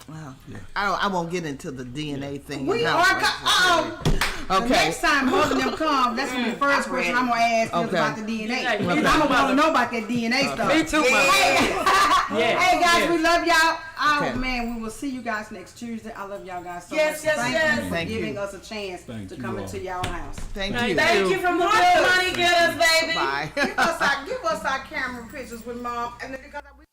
well, I won't get into the DNA thing. We and are. how it works. The Okay. next time Mother and them come, that's gonna be the first question I'm gonna ask them Okay. about the DNA. Yeah, Because me I'm too, gonna want to Mother. know about that DNA stuff. Me too, mother. Hey, Yeah. guys, yeah. we love y'all. Oh Okay. man, we will see you guys next Tuesday. I love y'all guys so Yes, much. yes, Thank yes. you for Thank you. giving us a chance Thank to you come all. into y'all house. Thank Thank you. Thank you from the good money getters, baby. Bye. Give us our camera pictures with Mom, and then because we